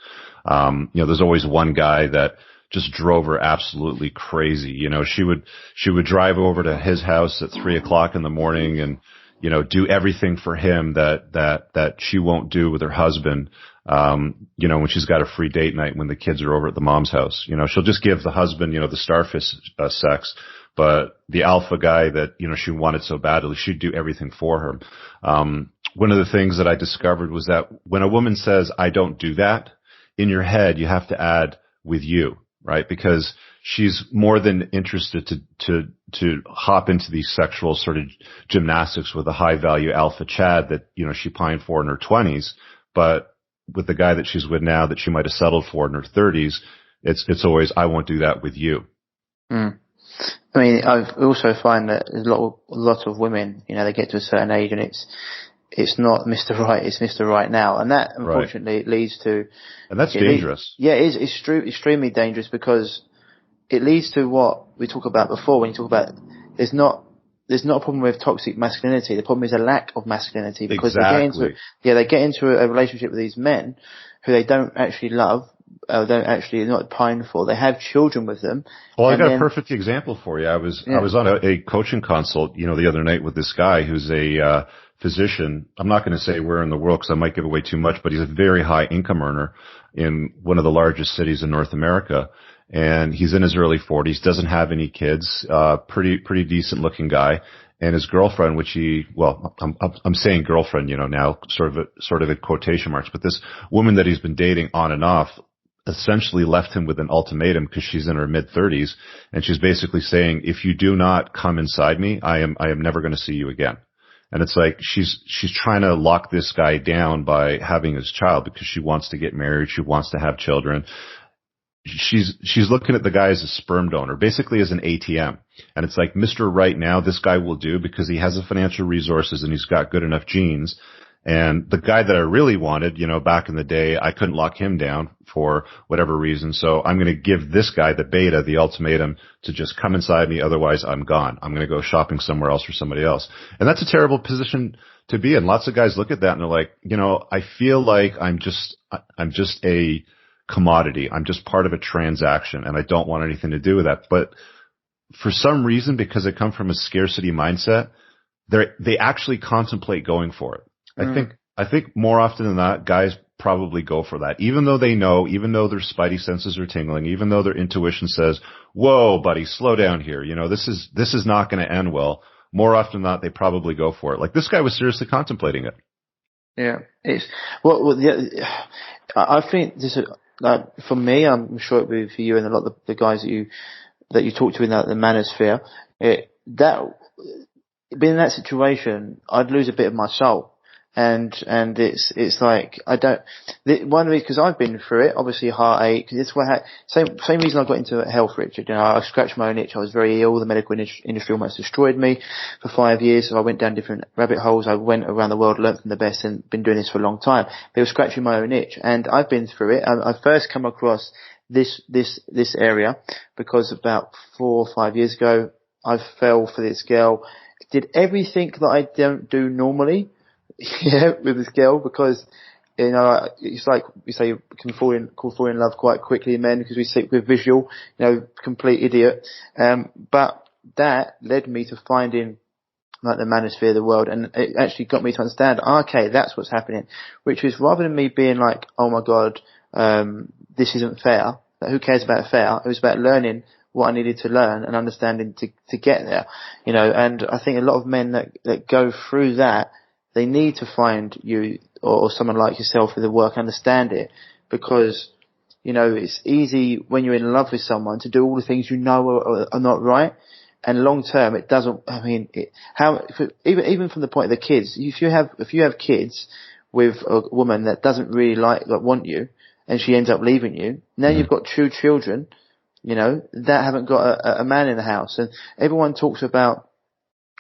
There's always one guy that just drove her absolutely crazy. She would drive over to his house at 3:00 in the morning and, do everything for him that she won't do with her husband. When she's got a free date night when the kids are over at the mom's house, she'll just give the husband, the starfish sex, but the alpha guy that, she wanted so badly, she'd do everything for her. One of the things that I discovered was that when a woman says, I don't do that, in your head, you have to add with you, right? Because she's more than interested to hop into these sexual sort of gymnastics with a high value alpha Chad that, she pined for in her 20s, but with the guy that she's with now that she might have settled for in her 30s, it's always, I won't do that with you. I mean, I also find that a lot of women, they get to a certain age and it's not Mr. Right, it's Mr. Right now, and that unfortunately leads to, and that's dangerous. It is extremely dangerous, because it leads to what we talked about before. When you talk about there's not a problem with toxic masculinity. The problem is a lack of masculinity, because they get into a relationship with these men who they don't actually love, not pine for. They have children with them. Well, I got a perfect example for you. I was on a coaching consult, the other night with this guy who's a physician. I'm not going to say where in the world because I might give away too much, but he's a very high income earner in one of the largest cities in North America. And he's in his early 40s, doesn't have any kids, pretty decent looking guy. And his girlfriend, I'm saying girlfriend, now sort of in quotation marks, but this woman that he's been dating on and off essentially left him with an ultimatum because she's in her mid 30s. And she's basically saying, if you do not come inside me, I am never going to see you again. And it's like she's trying to lock this guy down by having his child because she wants to get married. She wants to have children. She's looking at the guy as a sperm donor, basically as an ATM. And it's like, Mr. Right now, this guy will do because he has the financial resources and he's got good enough genes. And the guy that I really wanted, back in the day, I couldn't lock him down for whatever reason. So I'm going to give this guy, the beta, the ultimatum to just come inside me. Otherwise, I'm gone. I'm going to go shopping somewhere else for somebody else. And that's a terrible position to be in. Lots of guys look at that and they're like, I feel like I'm just a commodity. I'm just part of a transaction and I don't want anything to do with that. But for some reason, because they come from a scarcity mindset, they actually contemplate going for it. I think more often than not, guys probably go for that, even though they know, even though their spidey senses are tingling, even though their intuition says, whoa, buddy, slow down here. This is not going to end well. More often than not, they probably go for it. Like this guy was seriously contemplating it. Yeah. I think this is, for me, I'm sure it will be for you and a lot of the guys that you talk to in the manosphere, being in that situation, I'd lose a bit of my soul. And it's like, one reason, because I've been through it, obviously heartache, it's same reason I got into health, Richard. I scratched my own itch. I was very ill. The medical industry almost destroyed me for 5 years. So I went down different rabbit holes. I went around the world, learned from the best, and been doing this for a long time. But it was scratching my own itch. And I've been through it. I first come across this area because about 4 or 5 years ago, I fell for this girl, did everything that I don't do normally. With this girl, because it's like we say, you can fall in love quite quickly, men, because we're visual, complete idiot. But that led me to finding like the manosphere of the world, and it actually got me to understand, okay, that's what's happening. Which is, rather than me being like, oh my god, this isn't fair. Like, who cares about fair? It was about learning what I needed to learn and understanding to get there. And I think a lot of men that go through that, they need to find you or someone like yourself with the work, understand it, because, it's easy when you're in love with someone to do all the things are not right. And long term, it doesn't, even from the point of the kids, if you have kids with a woman that doesn't really want you, and she ends up leaving you, now you've got 2 children, that haven't got a man in the house. And everyone talks about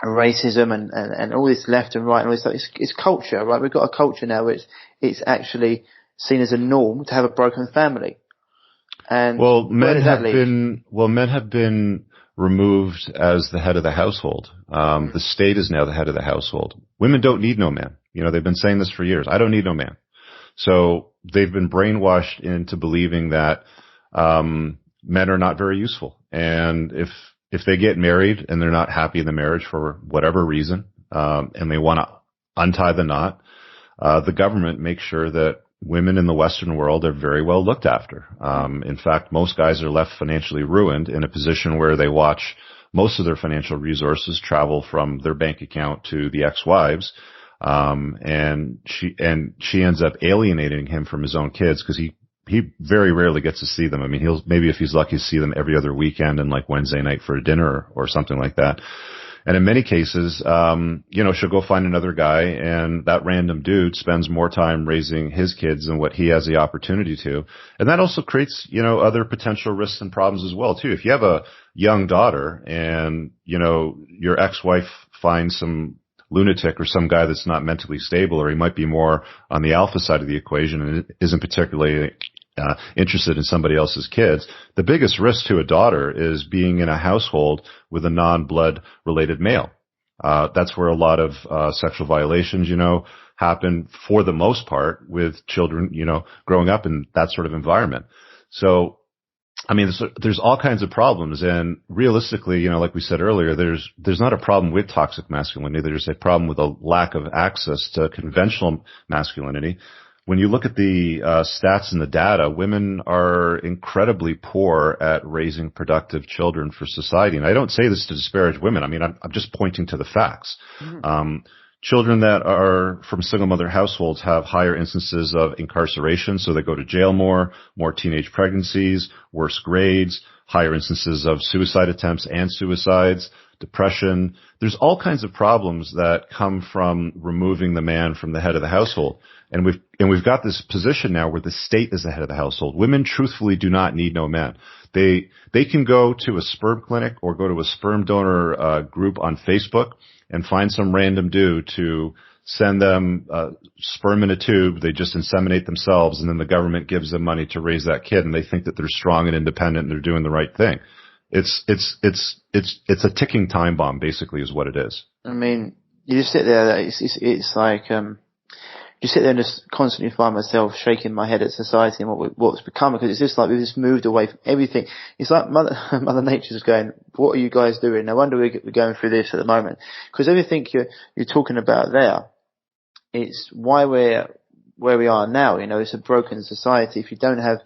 racism and all this left and right and all this stuff. It's culture, right? We've got a culture now where it's actually seen as a norm to have a broken family. And men have been removed as the head of the household. The state is now the head of the household. Women don't need no man. They've been saying this for years. I don't need no man. So they've been brainwashed into believing that men are not very useful. And if they get married and they're not happy in the marriage for whatever reason, and they want to untie the knot, the government makes sure that women in the Western world are very well looked after. In fact, most guys are left financially ruined in a position where they watch most of their financial resources travel from their bank account to the ex-wives. And she ends up alienating him from his own kids because he very rarely gets to see them. Maybe if he's lucky, see them every other weekend and like Wednesday night for a dinner or something like that. And in many cases, she'll go find another guy, and that random dude spends more time raising his kids than what he has the opportunity to. And that also creates, other potential risks and problems as well, too. If you have a young daughter and, your ex-wife finds some lunatic or some guy that's not mentally stable, or he might be more on the alpha side of the equation and isn't particularly interested in somebody else's kids, the biggest risk to a daughter is being in a household with a non-blood related male. That's where a lot of sexual violations, happen for the most part with children, growing up in that sort of environment. So, I mean, there's all kinds of problems, and realistically, like we said earlier, there's not a problem with toxic masculinity. There's a problem with a lack of access to conventional masculinity. When you look at the stats and the data, women are incredibly poor at raising productive children for society. And I don't say this to disparage women. I mean, I'm just pointing to the facts. Mm-hmm. Children that are from single mother households have higher instances of incarceration, so they go to jail more teenage pregnancies, worse grades, higher instances of suicide attempts and suicides, depression. There's all kinds of problems that come from removing the man from the head of the household. And we've got this position now where the state is the head of the household. Women truthfully do not need no man. They can go to a sperm clinic or go to a sperm donor group on Facebook and find some random dude to send them sperm in a tube. They just inseminate themselves, and then the government gives them money to raise that kid, and they think that they're strong and independent and they're doing the right thing. It's a ticking time bomb, basically, is what it is. I mean, you just sit there. It's like you sit there and just constantly find myself shaking my head at society and what's become, because it's just like we've just moved away from everything. It's like Mother Nature's going, what are you guys doing? No wonder we're going through this at the moment, because everything you're talking about there, it's why we're where we are now. It's a broken society. If you don't have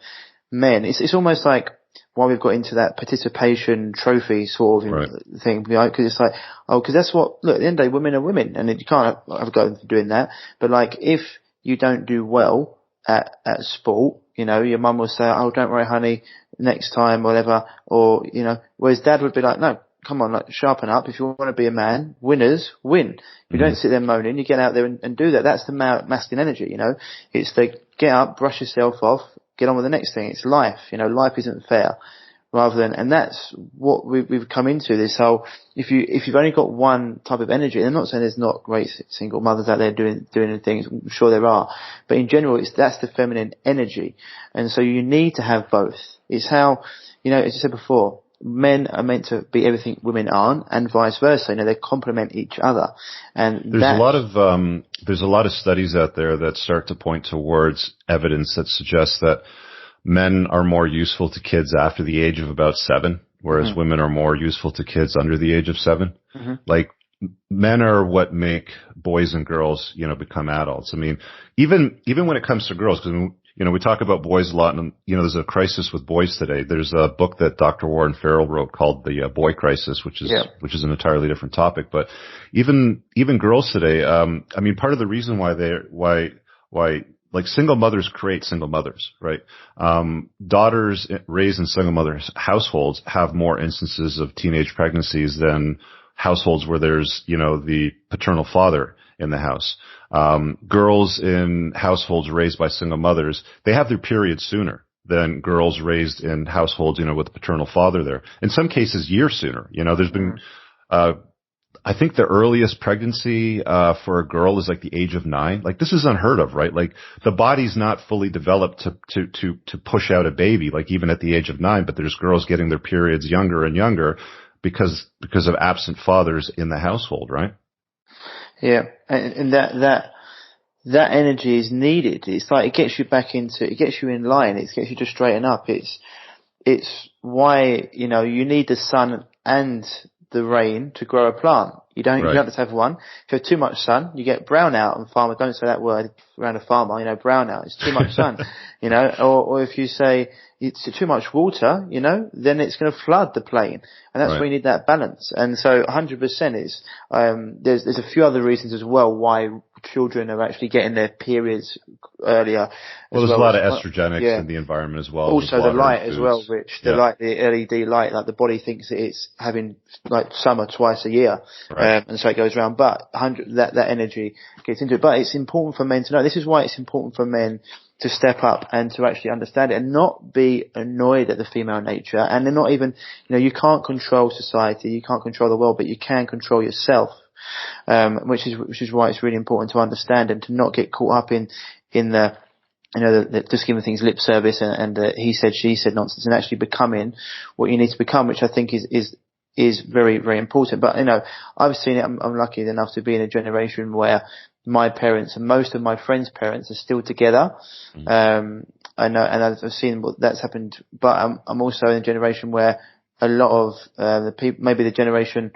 men, it's almost like why we've got into that participation trophy sort of thing, because it's like, because that's what, look, at the end of the day, women are women, and you can't have a go for doing that. But like, if you don't do well at sport, your mum will say, oh, don't worry, honey, next time, whatever, or, whereas dad would be like, no, come on, like, sharpen up. If you want to be a man, winners win. You don't sit there moaning, you get out there and do that. That's the masculine energy, It's the get up, brush yourself off, get on with the next thing. It's life. Life isn't fair. Rather than, and that's what we've come into, this whole, if you've only got one type of energy, and I'm not saying there's not great single mothers out there doing things, I'm sure there are, but in general, that's the feminine energy. And so you need to have both. It's how, as you said before, men are meant to be everything women aren't, and vice versa. They complement each other. And there's a lot of studies out there that start to point towards evidence that suggests that men are more useful to kids after the age of about 7, whereas women are more useful to kids under the age of 7. Mm-hmm. Like, men are what make boys and girls, become adults. I mean, even when it comes to girls, because we talk about boys a lot, and there's a crisis with boys today. There's a book that Dr. Warren Farrell wrote called The Boy Crisis, which is an entirely different topic. But even girls today, part of the reason why like single mothers create single mothers, right? Daughters raised in single mothers households have more instances of teenage pregnancies than households where there's, the paternal father in the house. Girls in households raised by single mothers, they have their periods sooner than girls raised in households, with the paternal father there. In some cases, years sooner. There's been, I think the earliest pregnancy for a girl is like the age of 9. Like, this is unheard of, right? Like, the body's not fully developed to push out a baby, like even at the age of 9. But there's girls getting their periods younger and younger because of absent fathers in the household, right? Yeah, and that energy is needed. It's like it gets you in line. It gets you to straighten up. It's why you need the sun and the rain to grow a plant. You don't just have one. If you have too much sun, you get brownout, and farmers don't say that word around a farmer, brownout. It's too much sun, or if you say it's too much water, then it's going to flood the plain. And that's where you need that balance. And so 100% is, there's a few other reasons as well why children are actually getting their periods earlier. Well, there's a lot of estrogenics in the environment as well. Also the light as well, Rich. The light, the LED light, like the body thinks that it's having like summer twice a year. Right. And so it goes around, but that energy gets into it. But it's important for men to know. This is why it's important for men to step up and to actually understand it and not be annoyed at the female nature. And they're not even, you can't control society, you can't control the world, but you can control yourself. Which is why it's really important to understand and to not get caught up in the just giving things lip service and he said, she said nonsense, and actually becoming what you need to become, which I think is very, very important. But I've seen it. I'm lucky enough to be in a generation where my parents and most of my friends' parents are still together. I know, and I've seen what that's happened. But I'm also in a generation where a lot of the people, maybe the generation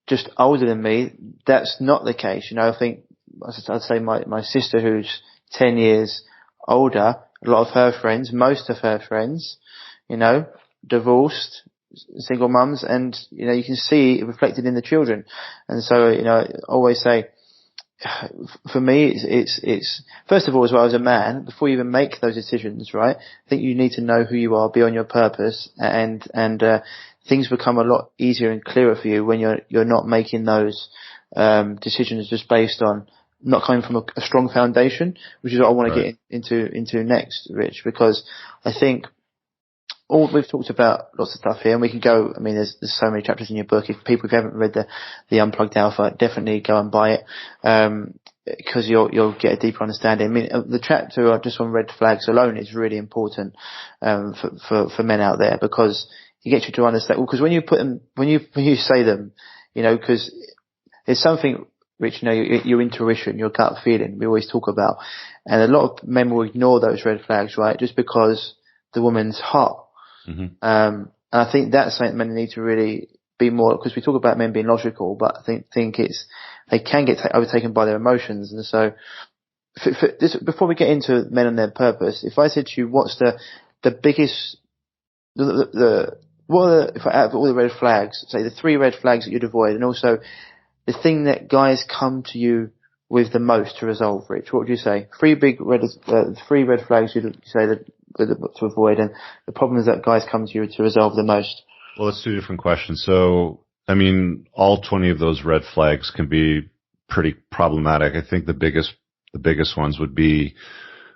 just older than me, that's not the case. I think I'd say my sister, who's 10 years older, a lot of her friends, most of her friends, divorced, single mums, and you can see it reflected in the children. And so I always say, for me, it's first of all, as well, as a man, before you even make those decisions, right, I think you need to know who you are, be on your purpose, and things become a lot easier and clearer for you when you're not making those decisions just based on not coming from a strong foundation, which is what I want to get into next, Rich, because I think we've talked about lots of stuff here, and we can go. I mean, there's so many chapters in your book. If you haven't read the Unplugged Alpha, definitely go and buy it, because you'll get a deeper understanding. I mean, the chapter just on red flags alone is really important for men out there, because it gets you to understand. Because when you put them, when you say them, because there's something, Rich, your intuition, your gut feeling, we always talk about, and a lot of men will ignore those red flags, right, just because the woman's hot. Mm-hmm. And I think that's something men need to really be more, because we talk about men being logical, but I think they can get overtaken by their emotions. And so, for this, before we get into men and their purpose, if I said to you, what's the biggest, if I out of all the red flags, say the 3 red flags that you'd avoid, and also the thing that guys come to you with the most to resolve, Rich, what would you say? 3 red flags you'd say that to avoid, and the problems that guys come to you to resolve the most. Well, it's 2 different questions. So, I mean, all 20 of those red flags can be pretty problematic. I think the biggest ones would be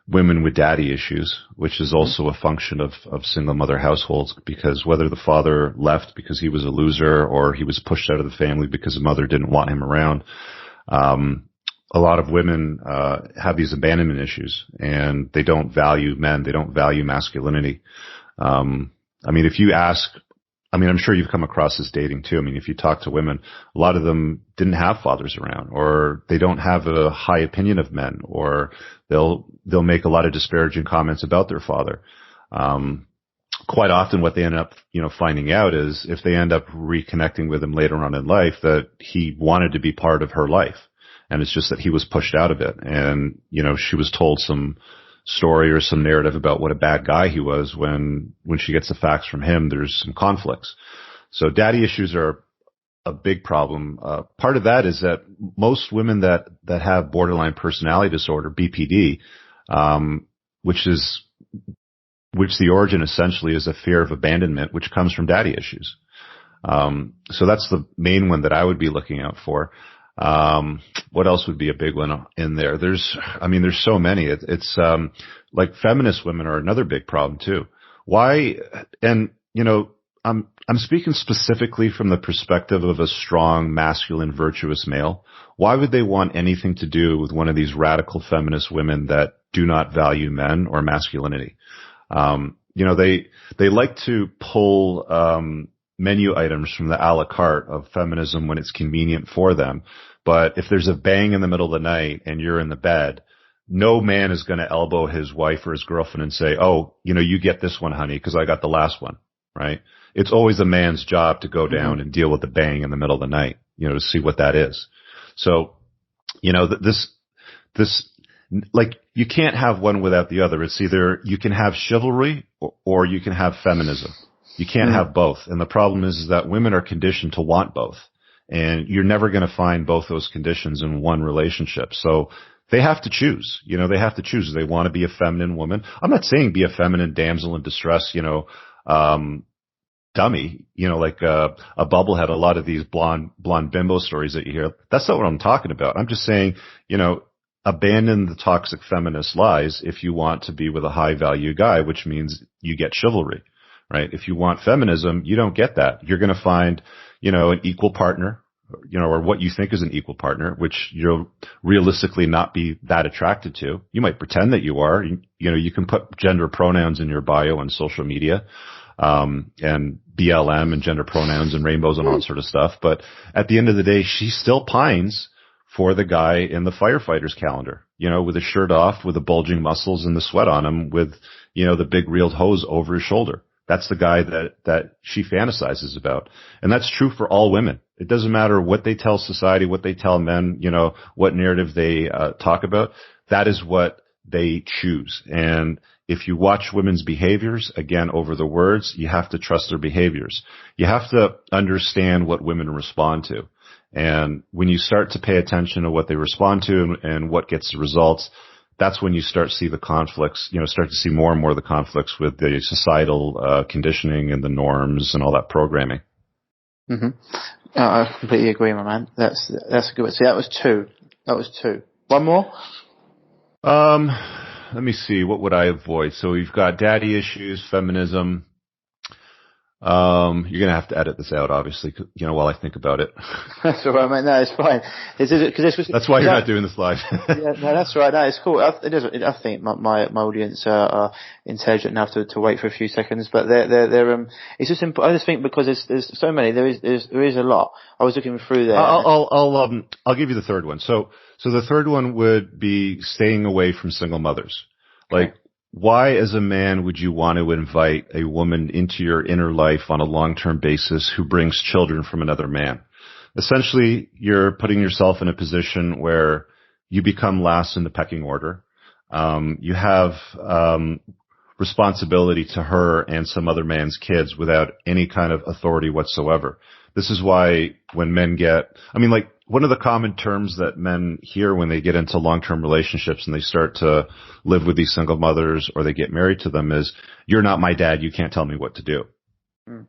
women with daddy issues, which is also a function of single mother households, because whether the father left because he was a loser or he was pushed out of the family because the mother didn't want him around, a lot of women have these abandonment issues, and they don't value men. They don't value masculinity. I mean, if you ask, I'm sure you've come across this dating too. I mean, if you talk to women, a lot of them didn't have fathers around, or they don't have a high opinion of men, or they'll make a lot of disparaging comments about their father. Quite often what they end up, finding out is if they end up reconnecting with him later on in life, that he wanted to be part of her life. And it's just that he was pushed out of it. And, she was told some story or some narrative about what a bad guy he was, when she gets the facts from him, there's some conflicts. So daddy issues are a big problem. Part of that is that most women that have borderline personality disorder, BPD, which the origin essentially is a fear of abandonment, which comes from daddy issues. So that's the main one that I would be looking out for. What else would be a big one in there? There's so many. It's like feminist women are another big problem too. Why? And, I'm speaking specifically from the perspective of a strong, masculine, virtuous male. Why would they want anything to do with one of these radical feminist women that do not value men or masculinity? They like to pull, menu items from the a la carte of feminism when it's convenient for them. But if there's a bang in the middle of the night and you're in the bed, no man is going to elbow his wife or his girlfriend and say, oh, you get this one, honey, because I got the last one, right? It's always a man's job to go down and deal with the bang in the middle of the night, to see what that is. So, this, like, you can't have one without the other. It's either you can have chivalry or you can have feminism. You can't have both. And the problem is that women are conditioned to want both. And you're never going to find both those conditions in one relationship. So they have to choose. They have to choose. Do they want to be a feminine woman? I'm not saying be a feminine damsel in distress, dummy, like a bubblehead. A lot of these blonde bimbo stories that you hear. That's not what I'm talking about. I'm just saying, abandon the toxic feminist lies if you want to be with a high value guy, which means you get chivalry, right? If you want feminism, you don't get that. You're going to find, an equal partner, or what you think is an equal partner, which you'll realistically not be that attracted to. You might pretend that you are. You can put gender pronouns in your bio on social media, and BLM and gender pronouns and rainbows and all that sort of stuff. But at the end of the day, she still pines for the guy in the firefighter's calendar, with his shirt off, with the bulging muscles and the sweat on him, with, the big reeled hose over his shoulder. That's the guy that she fantasizes about. And that's true for all women. It doesn't matter what they tell society, what they tell men, what narrative they talk about. That is what they choose. And if you watch women's behaviors, again, over the words, you have to trust their behaviors. You have to understand what women respond to. And when you start to pay attention to what they respond to and what gets the results, that's when you start to see the conflicts, start to see more and more of the conflicts with the societal conditioning and the norms and all that programming. Mm-hmm. I completely agree, my man. That's a good one. See, that was two. One more? Let me see. What would I avoid? So we've got daddy issues, feminism. You're going to have to edit this out, obviously, while I think about it. That's all right, mate. No, it's fine. That's why you're not doing this live. Yeah, no, that's right. No, it's cool. I think my audience are intelligent enough to wait for a few seconds, but they're it's just I just think because there's so many, there is a lot. I was looking through there. I'll give you the third one. So the third one would be staying away from single mothers. Like, why as a man would you want to invite a woman into your inner life on a long-term basis who brings children from another man? Essentially, you're putting yourself in a position where you become last in the pecking order. You have responsibility to her and some other man's kids without any kind of authority whatsoever. This is why when men one of the common terms that men hear when they get into long-term relationships and they start to live with these single mothers or they get married to them is, you're not my dad, you can't tell me what to do.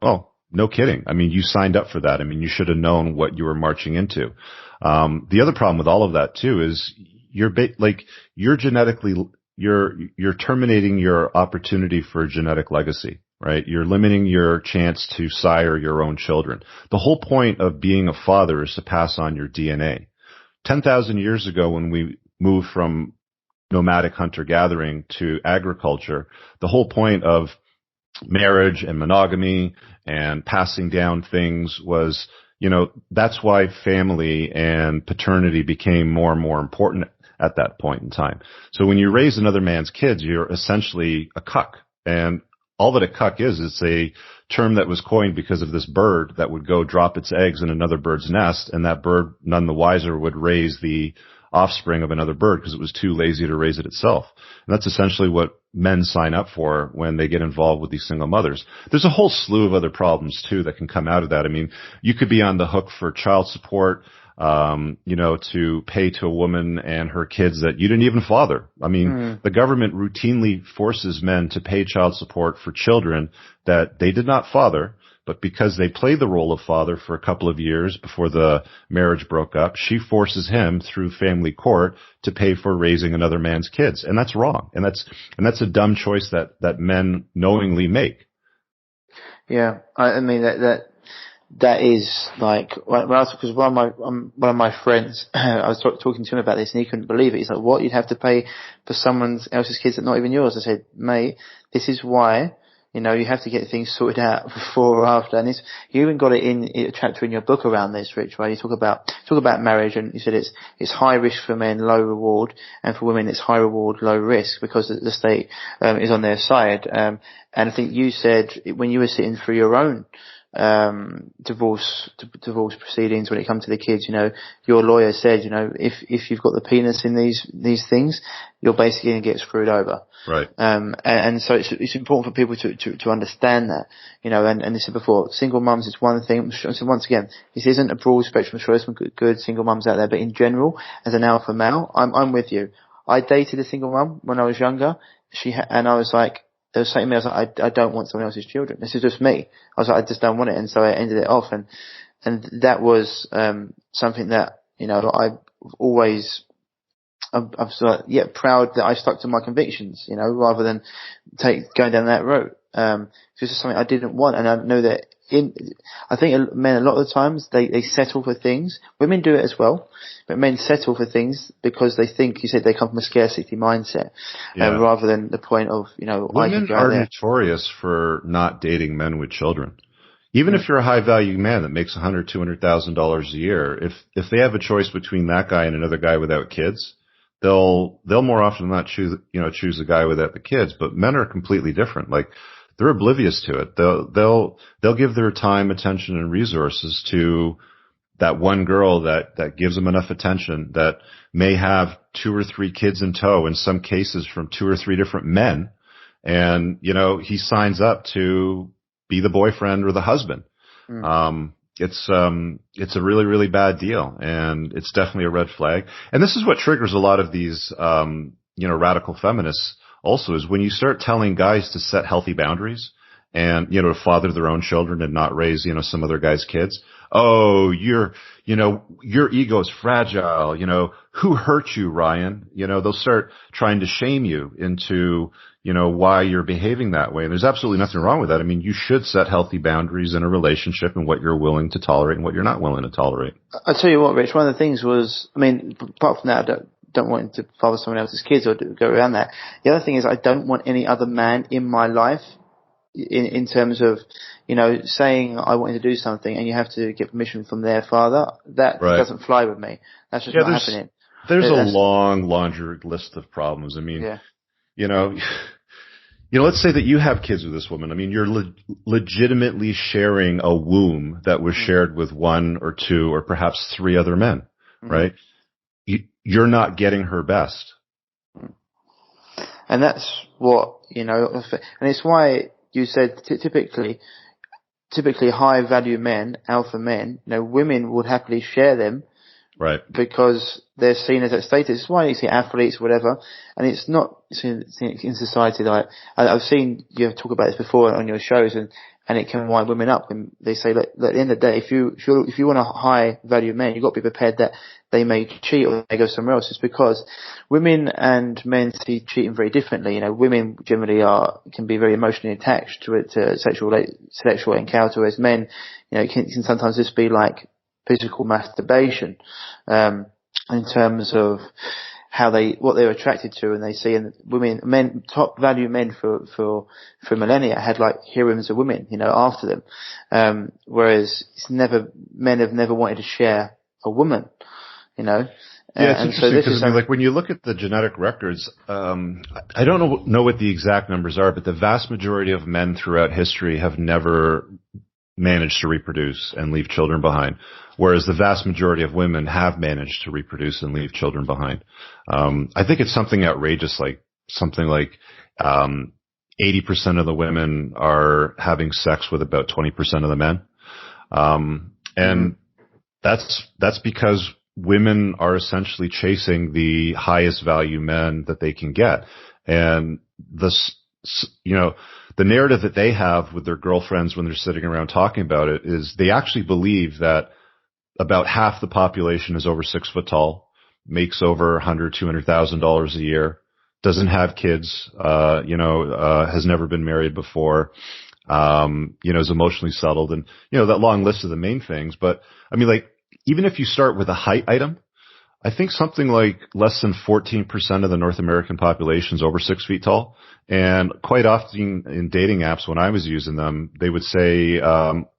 Well, no kidding. You signed up for that. You should have known what you were marching into. The other problem with all of that too is you're terminating your opportunity for a genetic legacy. Right? You're limiting your chance to sire your own children. The whole point of being a father is to pass on your DNA. 10,000 years ago, when we moved from nomadic hunter-gathering to agriculture, the whole point of marriage and monogamy and passing down things was, that's why family and paternity became more and more important at that point in time. So when you raise another man's kids, you're essentially a cuck. And all that a cuck is, it's a term that was coined because of this bird that would go drop its eggs in another bird's nest, and that bird, none the wiser, would raise the offspring of another bird because it was too lazy to raise it itself. And that's essentially what men sign up for when they get involved with these single mothers. There's a whole slew of other problems, too, that can come out of that. You could be on the hook for child support, to pay to a woman and her kids that you didn't even father. The government routinely forces men to pay child support for children that they did not father, but because they played the role of father for a couple of years before the marriage broke up, she forces him through family court to pay for raising another man's kids. And that's wrong. And that's a dumb choice that men knowingly make. Yeah. That is like, because one of my friends, I was talking to him about this and he couldn't believe it. He's like, what? You'd have to pay for someone else's kids that not even yours? I said, mate, this is why, you have to get things sorted out before or after. And you even got it in a chapter in your book around this, Rich, where you talk about marriage, and you said it's high risk for men, low reward, and for women it's high reward, low risk, because the state is on their side. And I think you said when you were sitting through your own divorce proceedings when it comes to the kids. Your lawyer said, if you've got the penis in these things, you're basically going to get screwed over. Right. And so it's important for people to understand that, and this is before, single mums is one thing. So once again, this isn't a broad spectrum. I'm sure there's some good single mums out there, but in general, as an alpha male, I'm with you. I dated a single mum when I was younger. And I was like, they were saying to me, I was like, I don't want someone else's children. This is just me. I was like, I just don't want it. And so I ended it off. And that was, something that, I've always, I'm sort of, proud that I stuck to my convictions, rather than going down that road. It's just something I didn't want. And I know that I think men, a lot of the times, they settle for things. Women do it as well, but men settle for things because they think, you said, they come from a scarcity mindset, rather than the point of, women are notorious for not dating men with children. Even if you're a high value man that makes $100,000-$200,000 a year, if they have a choice between that guy and another guy without kids, they'll more often than not choose a guy without the kids. But men are completely different. Like, they're oblivious to it. They'll give their time, attention, and resources to that one girl that gives them enough attention, that may have 2 or 3 kids in tow, in some cases from 2 or 3 different men. And, he signs up to be the boyfriend or the husband. It's a really, really bad deal. And it's definitely a red flag. And this is what triggers a lot of these, radical feminists also, is when you start telling guys to set healthy boundaries and, to father their own children and not raise, some other guy's kids. Oh, your ego is fragile. Who hurt you, Ryan? They'll start trying to shame you into, why you're behaving that way. And there's absolutely nothing wrong with that. I mean, you should set healthy boundaries in a relationship and what you're willing to tolerate and what you're not willing to tolerate. I'll tell you what, Rich, one of the things was, apart from that, I don't want him to father someone else's kids or go around that. The other thing is, I don't want any other man in my life, in terms of, saying I want you to do something and you have to get permission from their father. That doesn't fly with me. That's just not happening. There's a long laundry list of problems. I mean, let's say that you have kids with this woman. I mean, you're legitimately sharing a womb that was shared with 1 or 2 or perhaps 3 other men, right? You're not getting her best. And that's what, and it's why you said typically high value men, alpha men, women would happily share them. Right. Because they're seen as that status. It's why you see athletes, whatever, and it's not in society. Like, I've seen you talk about this before on your shows, and it can wind women up. And they say, look, at the end of the day, if you want a high value man, you've got to be prepared that they may cheat or they go somewhere else. It's because women and men see cheating very differently. Women generally can be very emotionally attached to sexual encounter, whereas men, can sometimes just be like physical masturbation, in terms of what they're attracted to, and they see, and men, top value men for millennia had like heroines of women, after them, whereas men have never wanted to share a woman, Yeah, it's interesting because like when you look at the genetic records, I don't know what the exact numbers are, but the vast majority of men throughout history have never managed to reproduce and leave children behind, whereas the vast majority of women have managed to reproduce and leave children behind. I think it's something outrageous, like something like 80% of the women are having sex with about 20% of the men, and that's because women are essentially chasing the highest value men that they can get, and the narrative that they have with their girlfriends when they're sitting around talking about it is they actually believe that about half the population is over 6 foot tall, makes over $100,000-$200,000 a year, doesn't have kids, has never been married before, is emotionally settled, and, that long list of the main things. But I mean, like, even if you start with a height item, I think something like less than 14% of the North American population is over 6 feet tall. And quite often in dating apps, when I was using them, they would say,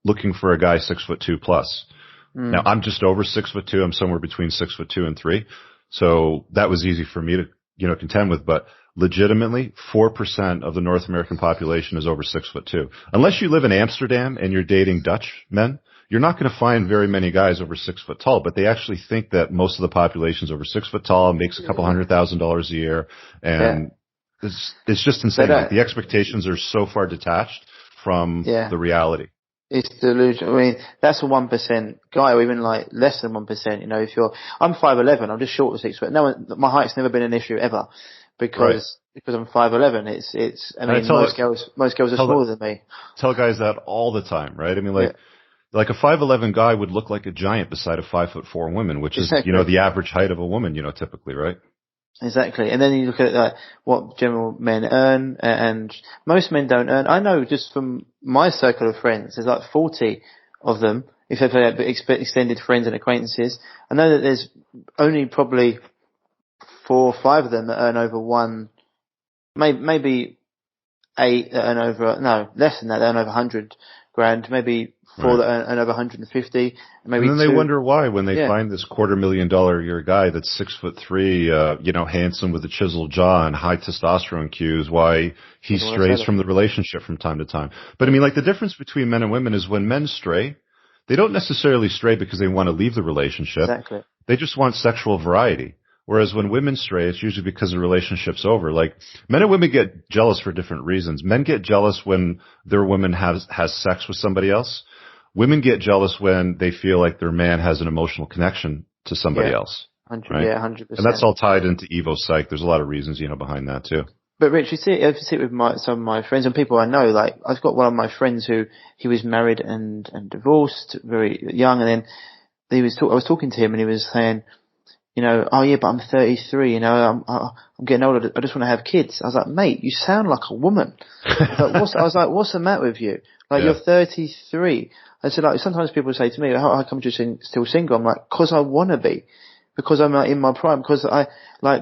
looking for a guy 6'2" plus. Now, I'm just over 6'2". I'm somewhere between 6'2" and 3. So that was easy for me to, contend with. But legitimately 4% of the North American population is over 6'2". Unless you live in Amsterdam and you're dating Dutch men, you're not going to find very many guys over 6 foot tall, but they actually think that most of the population is over 6 foot tall, makes a couple $100,000 a year, and it's just insane. Like, the expectations are so far detached from the reality. It's delusional. I mean, that's a 1% guy, or even like less than 1%. You know, I'm 5'11", I'm just short of 6 foot. My height's never been an issue ever, because I'm 5'11". I mean, most girls are smaller than me. Tell guys that all the time, right? I mean, like a 5'11" guy would look like a giant beside a 5'4" woman, which is, you know, the average height of a woman, you know, typically, right? Exactly. And then you look at what general men earn, and most men don't earn. I know just from my circle of friends, there's like 40 of them, if they've had extended friends and acquaintances. I know that there's only probably 4 or 5 of them that earn over maybe 8 that earn over, no, less than that, they earn over 100 grand, maybe 4 that earn over 150, maybe. And then they wonder why when they find this $250,000 a year guy that's 6'3", you know, handsome with a chiseled jaw and high testosterone cues, why he strays from the relationship from time to time. But I mean, like, the difference between men and women is when men stray, they don't necessarily stray because they want to leave the relationship. Exactly. They just want sexual variety. Whereas when women stray, it's usually because the relationship's over. Like, men and women get jealous for different reasons. Men get jealous when their woman has sex with somebody else. Women get jealous when they feel like their man has an emotional connection to somebody else. 100%. Right? Yeah, 100%. And that's all tied into Evo Psych. There's a lot of reasons, you know, behind that too. But Rich, you see it with some of my friends and people I know. Like, I've got one of my friends who he was married and divorced very young, and then I was talking to him, and he was saying, you know, oh yeah, but I'm 33, you know, I'm getting older, I just want to have kids. I was like, mate, you sound like a woman. I was like, what's the matter with you? Like, you're 33. I said, like, sometimes people say to me, how come you're still single? I'm like, 'cause I want to be. Because I'm in my prime. Because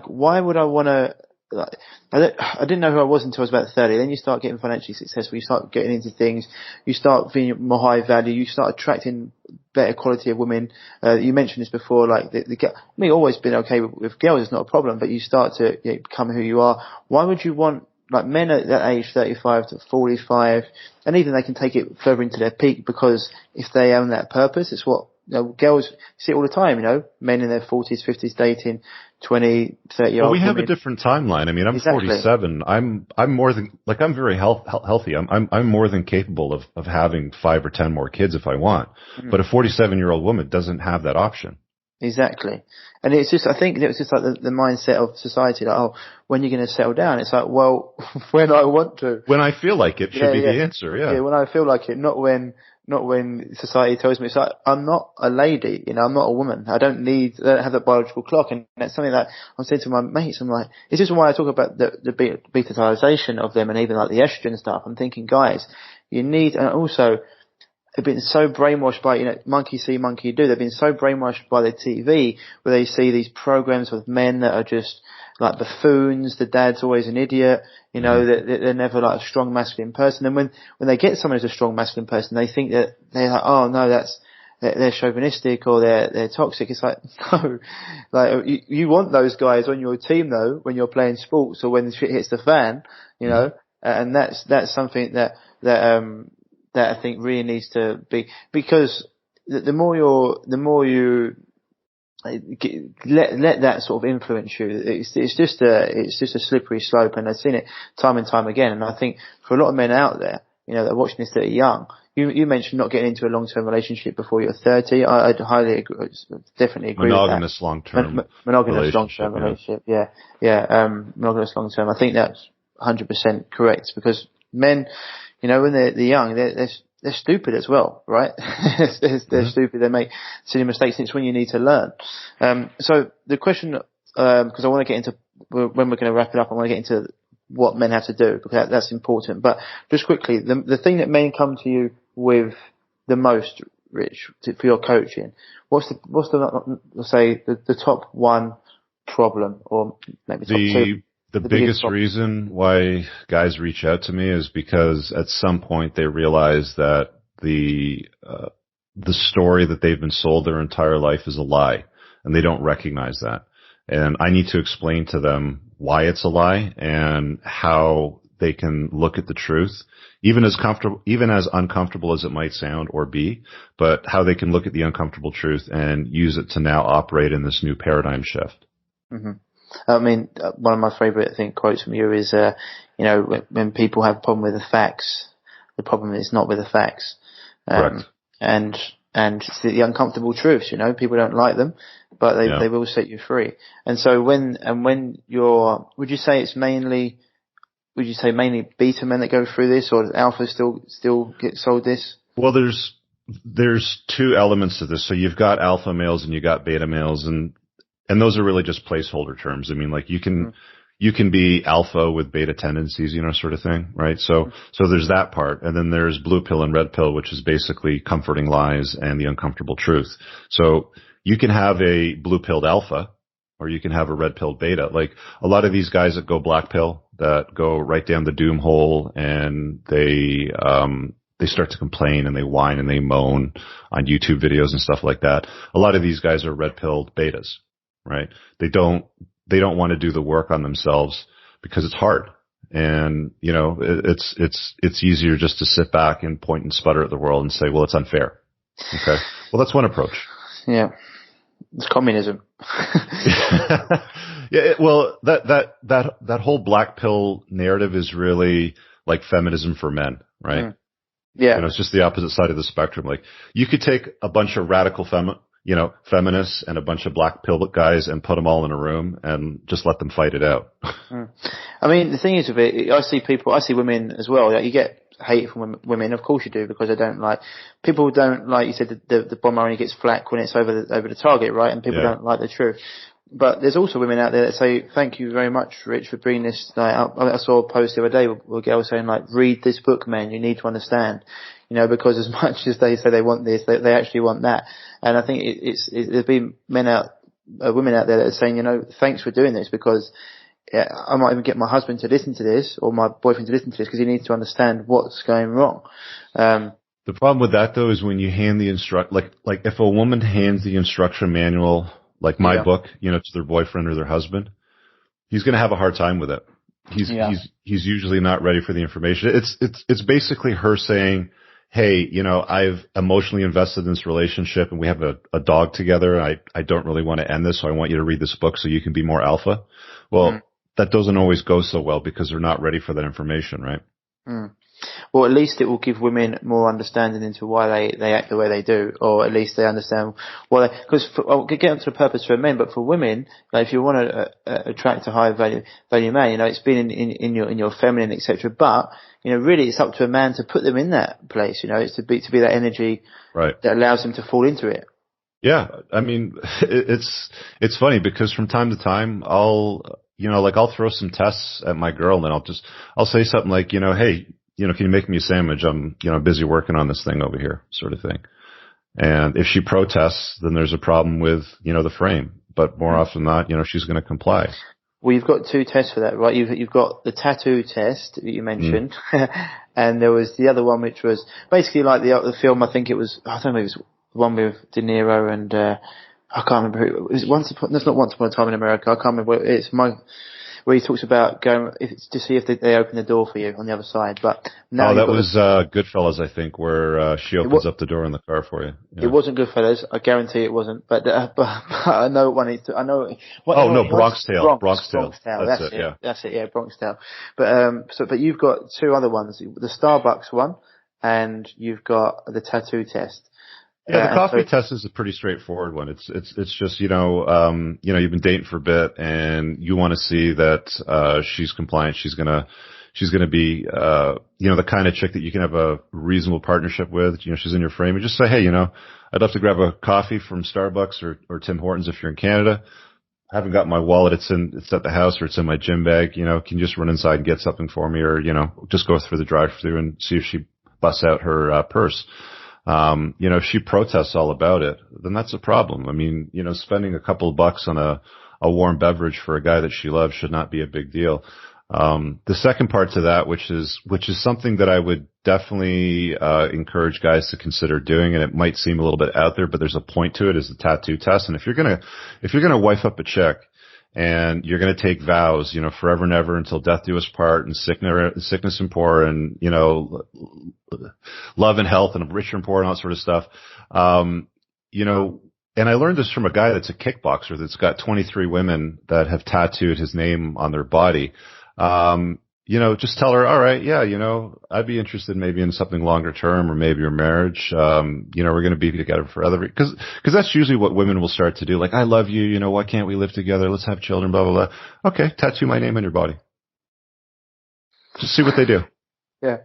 why would I want to, like, I didn't know who I was until I was about 30. Then you start getting financially successful. You start getting into things. You start being more high value. You start attracting better quality of women. You mentioned this before, like, me always been okay with girls. It's not a problem, but you start to become who you are. Why would you want, like, men at that age, 35 to 45, and even they can take it further into their peak, because if they own that purpose, it's what, you know, girls see it all the time, you know, men in their 40s, 50s dating 20, 30-year-old Well, we have women. a different timeline. I mean, I'm 47. I'm more than, like, I'm very healthy. I'm more than capable of having 5 or 10 more kids if I want. But a 47-year-old woman doesn't have that option. Exactly. And it's just, I think it's just like the mindset of society, like, oh, when you're going to settle down? It's like, well, when I want to. When I feel like it should be the answer, Yeah, when I feel like it, not when society tells me. It's like, I'm not a lady, you know, I'm not a woman. I don't have that biological clock. And that's something that I'm saying to my mates. I'm like, it's just why I talk about the betatization of them, and even like the estrogen stuff. I'm thinking, guys, you need, and also, they've been so brainwashed by, you know, monkey see, monkey do. They've been so brainwashed by the TV, where they see these programs with men that are just like buffoons. The dad's always an idiot. You know, they're never like a strong masculine person. And when they get someone who's a strong masculine person, they think that they're like, oh no, they're chauvinistic, or they're toxic. It's like, no, like, you want those guys on your team though, when you're playing sports or when shit hits the fan, you know, and that's something that I think really needs to be, because the more you let that sort of influence you, it's just a slippery slope, and I've seen it time and time again. And I think for a lot of men out there, you know, that are watching this that are young, you mentioned not getting into a long-term relationship before you're 30. I'd highly agree, definitely agree monogamous with that. long-term monogamous long-term relationship. Monogamous long-term. I think that's 100% correct, because men, you know, when they're young, they're stupid as well, right? They're stupid. They make silly mistakes. It's when you need to learn. So the question, because I want to get into, when we're going to wrap it up, I want to get into what men have to do, because that's important. But just quickly, the thing that men come to you with the most, Rich, for your coaching, what's the let's say the top one problem, or maybe top two? The biggest reason why guys reach out to me is because at some point they realize that the story that they've been sold their entire life is a lie, and they don't recognize that. And I need to explain to them why it's a lie and how they can look at the truth, even as uncomfortable as it might sound or be, but how they can look at the uncomfortable truth and use it to now operate in this new paradigm shift. Mm-hmm. I mean, one of my favorite, I think, quotes from you is, when people have a problem with the facts, the problem is not with the facts. Correct. And it's the uncomfortable truths, people don't like them, but they will set you free. And so when would you say mainly beta men that go through this, or does alpha still get sold this? Well, there's two elements to this. So you've got alpha males and you got beta males, and those are really just placeholder terms. I mean, like you can be alpha with beta tendencies, sort of thing, right? So there's that part. And then there's blue pill and red pill, which is basically comforting lies and the uncomfortable truth. So you can have a blue pilled alpha, or you can have a red pilled beta. Like a lot of these guys that go black pill, that go right down the doom hole, and they start to complain and they whine and they moan on YouTube videos and stuff like that. A lot of these guys are red pilled betas, right? They don't want to do the work on themselves because it's hard. And, it's easier just to sit back and point and sputter at the world and say, well, it's unfair. Okay. Well, that's one approach. Yeah. It's communism. Yeah. Well, that whole black pill narrative is really like feminism for men, right? Mm. Yeah. It's just the opposite side of the spectrum. Like you could take a bunch of radical feminists and a bunch of black pill guys and put them all in a room and just let them fight it out. I mean, the thing is with it, I see women as well. Like, you get hate from women, of course you do, because people don't like, you said the bomber only gets flack when it's over the target, right? And people don't like the truth. But there's also women out there that say, thank you very much, Rich, for bringing this. I saw a post the other day with a girl saying, read this book, man, you need to understand. Because as much as they say they want this, they actually want that. And I think there's been women out there that are saying, thanks for doing this, because I might even get my husband to listen to this, or my boyfriend to listen to this, because he needs to understand what's going wrong. The problem with that, though, is when you hand the like if a woman hands the instruction manual, like my book, to their boyfriend or their husband, he's going to have a hard time with it. He's usually not ready for the information. It's basically her saying, hey, I've emotionally invested in this relationship and we have a dog together. I don't really want to end this, so I want you to read this book so you can be more alpha. Well, that doesn't always go so well because they're not ready for that information, right? Mm. Well, at least it will give women more understanding into why they act the way they do, or at least they understand why. Because I'll get onto the purpose for men, but for women, if you want to attract a high value man, it's been in your feminine, etc. But really, it's up to a man to put them in that place. It's to be that energy, right, that allows them to fall into it. Yeah, I mean, it's funny because from time to time, I'll throw some tests at my girl, and I'll say something like, hey, can you make me a sandwich? I'm, busy working on this thing over here, sort of thing. And if she protests, then there's a problem with, the frame. But more often than not, she's going to comply. Well, you've got two tests for that, right? You've got the tattoo test that you mentioned, and there was the other one, which was basically like the film. I think it was, I don't know, it was the one with De Niro and I can't remember who it was. That's not Once Upon a Time in America. I can't remember. Where he talks about going to see if they open the door for you on the other side. But now that was Goodfellas, I think, where she opens up the door in the car for you. Yeah. It wasn't Goodfellas. I guarantee it wasn't. But I know one. I know. Bronx Tale. Bronx Tale. That's it. Yeah. That's it. Yeah, Bronx Tale. But you've got two other ones: the Starbucks one, and you've got the tattoo test. Yeah, the coffee test is a pretty straightforward one. It's just, you've been dating for a bit and you want to see that, she's compliant. She's going to be, the kind of chick that you can have a reasonable partnership with. She's in your frame, and just say, hey, I'd love to grab a coffee from Starbucks or Tim Hortons if you're in Canada. I haven't got my wallet. It's at the house, or it's in my gym bag. Can you just run inside and get something for me, or, just go through the drive-thru and see if she busts out her, purse. If she protests all about it, then that's a problem. I mean, spending a couple of bucks on a warm beverage for a guy that she loves should not be a big deal. The second part to that, which is something that I would definitely, encourage guys to consider doing, and it might seem a little bit out there, but there's a point to it, is the tattoo test. And if you're going to wife up a chick and you're going to take vows, forever and ever until death do us part, and sickness and poor, and, love and health, and rich and poor, and all that sort of stuff. And I learned this from a guy that's a kickboxer that's got 23 women that have tattooed his name on their body. Just tell her, all right, yeah, I'd be interested maybe in something longer term, or maybe your marriage. We're going to be together forever. Because that's usually what women will start to do. Like, I love you, why can't we live together? Let's have children, blah, blah, blah. Okay, tattoo my name on your body. Just see what they do. Yeah.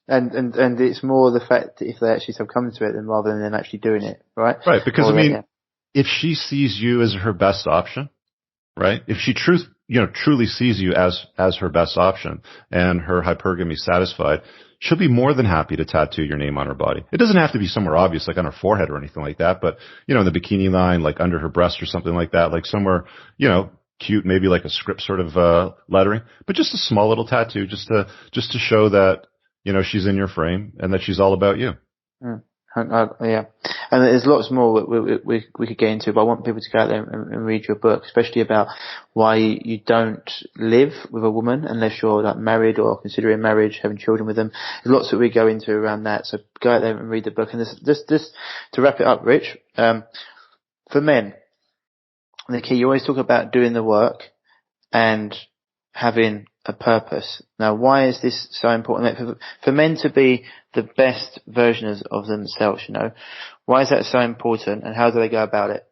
And it's more the fact that if they actually succumb to it than rather than them actually doing it, right? Right, because if she sees you as her best option, right? If she truly sees you as her best option and her hypergamy satisfied, she'll be more than happy to tattoo your name on her body. It doesn't have to be somewhere obvious, like on her forehead or anything like that, but, in the bikini line, like under her breast or something like that, like somewhere, cute, maybe like a script sort of, lettering, but just a small little tattoo just to show that, she's in your frame and that she's all about you. Yeah. And there's lots more we could get into, but I want people to go out there and read your book, especially about why you don't live with a woman unless you're like married or considering marriage, having children with them. There's lots that we go into around that. So go out there and read the book. And this to wrap it up, Rich, for men, the key, you always talk about doing the work and having a purpose. Now, why is this so important? For men to be the best versions of themselves, why is that so important, and how do they go about it?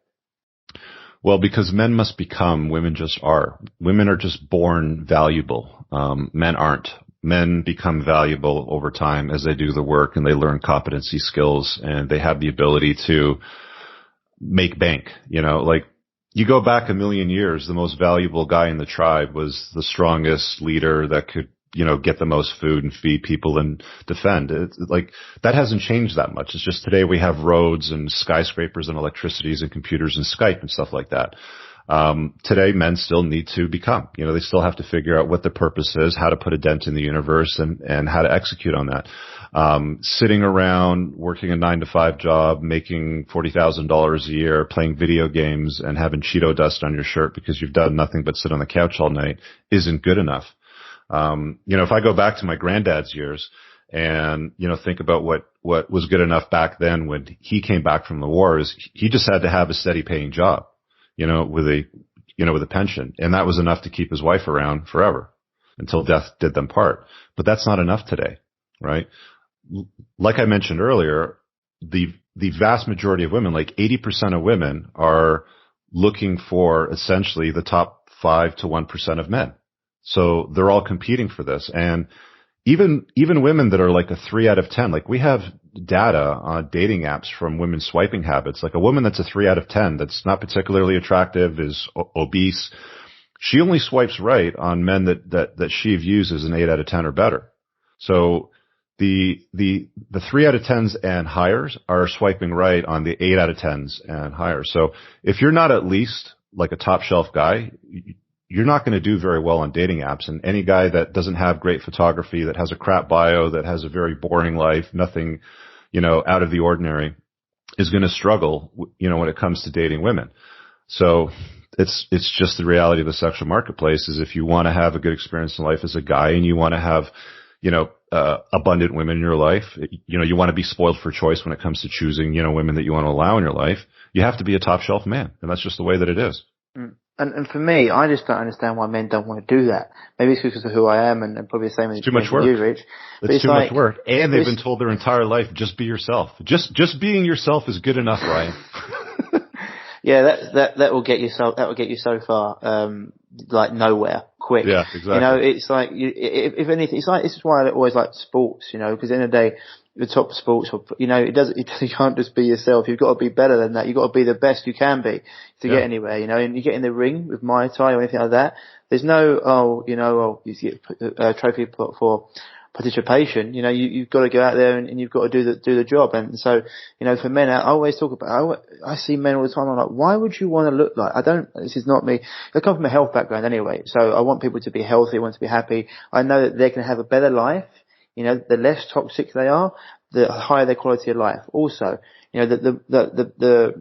Well, because men must become, women just are. Women are just born valuable. Men aren't. Men become valuable over time as they do the work and they learn competency skills and they have the ability to make bank, like, you go back a million years, the most valuable guy in the tribe was the strongest leader that could, get the most food and feed people and defend. It's like, that hasn't changed that much. It's just today we have roads and skyscrapers and electricities and computers and Skype and stuff like that. Today men still need to become, they still have to figure out what the purpose is, how to put a dent in the universe and how to execute on that. Sitting around working a 9-to-5 job, making $40,000 a year, playing video games and having Cheeto dust on your shirt because you've done nothing but sit on the couch all night isn't good enough. If I go back to my granddad's years and, think about what was good enough back then when he came back from the war is he just had to have a steady paying job, with a pension. And that was enough to keep his wife around forever until death did them part. But that's not enough today, right? Like I mentioned earlier, the vast majority of women, like 80% of women, are looking for essentially the top 5 to 1% of men. So they're all competing for this. And even women that are like a 3 out of 10, like we have data on dating apps from women's swiping habits. Like a woman that's a 3 out of 10 that's not particularly attractive, is obese, she only swipes right on men that she views as an 8 out of 10 or better. So the 3 out of 10s and higher are swiping right on the 8 out of 10s and higher. So if you're not at least like a top shelf guy, you're not going to do very well on dating apps. And any guy that doesn't have great photography, that has a crap bio, that has a very boring life, nothing, out of the ordinary, is going to struggle, when it comes to dating women. So it's just the reality of the sexual marketplace is if you want to have a good experience in life as a guy and you want to have, abundant women in your life, you want to be spoiled for choice when it comes to choosing, women that you want to allow in your life, you have to be a top shelf man. And that's just the way that it is. And for me, I just don't understand why men don't want to do that. Maybe it's because of who I am and probably the same as too much work. You, Rich. It's too much work. And they've been told their entire life, just be yourself. Just being yourself is good enough, Ryan. Yeah, that will get you so far, like nowhere, quick. Yeah, exactly. It's like, if anything, it's like, this is why I always like sports, because at the end of the day, the top sports, you can't just be yourself. You've got to be better than that. You've got to be the best you can be to get anywhere, and you get in the ring with Muay Thai or anything like that. There's no, you get a trophy for participation. You've got to go out there and you've got to do the job. And so, for men, I always talk about, I see men all the time. I'm like, why would you want to look like, this is not me. I come from a health background anyway. So I want people to be healthy, I want to be happy. I know that they can have a better life. The less toxic they are, the higher their quality of life. Also, the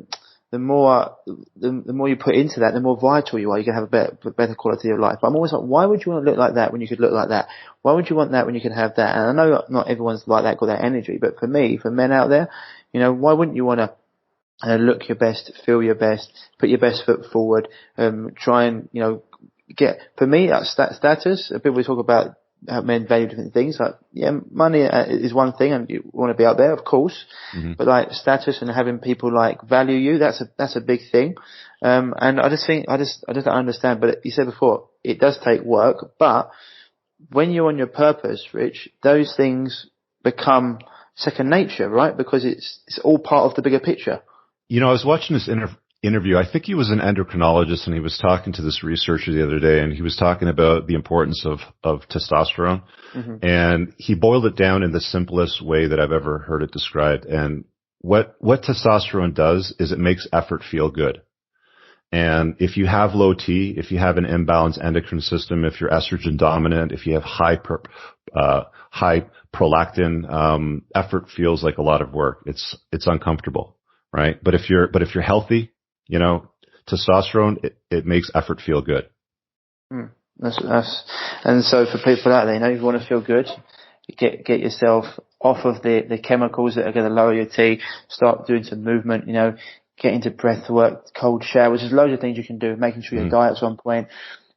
the more you put into that, the more vital you are. You're going to have a better quality of life. But I'm always like, why would you want to look like that when you could look like that? Why would you want that when you could have that? And I know not everyone's like that, got that energy. But for me, for men out there, why wouldn't you want to look your best, feel your best, put your best foot forward, try and, get, for me, that's status. People talk about how men value different things. Like, yeah, money is one thing, and you want to be out there, of course. Mm-hmm. But like status and having people like value you, that's a big thing. And I just don't understand. But you said before, it does take work. But when you're on your purpose, Rich, those things become second nature, right? Because it's all part of the bigger picture. I was watching this interview. I think he was an endocrinologist, and he was talking to this researcher the other day, and he was talking about the importance of testosterone. Mm-hmm. And he boiled it down in the simplest way that I've ever heard it described. And what testosterone does is it makes effort feel good. And if you have low T, if you have an imbalanced endocrine system, if you're estrogen dominant, if you have high prolactin, effort feels like a lot of work. It's uncomfortable, right? But if you're healthy, testosterone, it makes effort feel good. And so for people out there, if you want to feel good, get yourself off of the chemicals that are going to lower your T, start doing some movement, get into breath work, cold showers. There's loads of things you can do, making sure your diet's on point.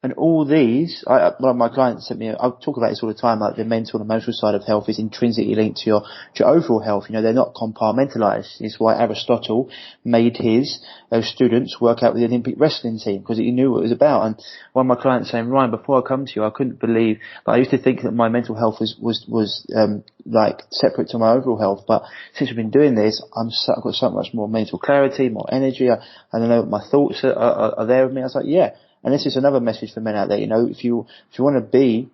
And all these, one of my clients sent me, I talk about this all the time, like the mental and emotional side of health is intrinsically linked to your overall health. They're not compartmentalized. It's why Aristotle made his students work out with the Olympic wrestling team, because he knew what it was about. And one of my clients saying, Ryan, before I come to you, I couldn't believe, I used to think that my mental health was like separate to my overall health. But since we've been doing this, I've got so much more mental clarity, more energy. I don't know, my thoughts are there with me. I was like, yeah. And this is another message for men out there. If you want to be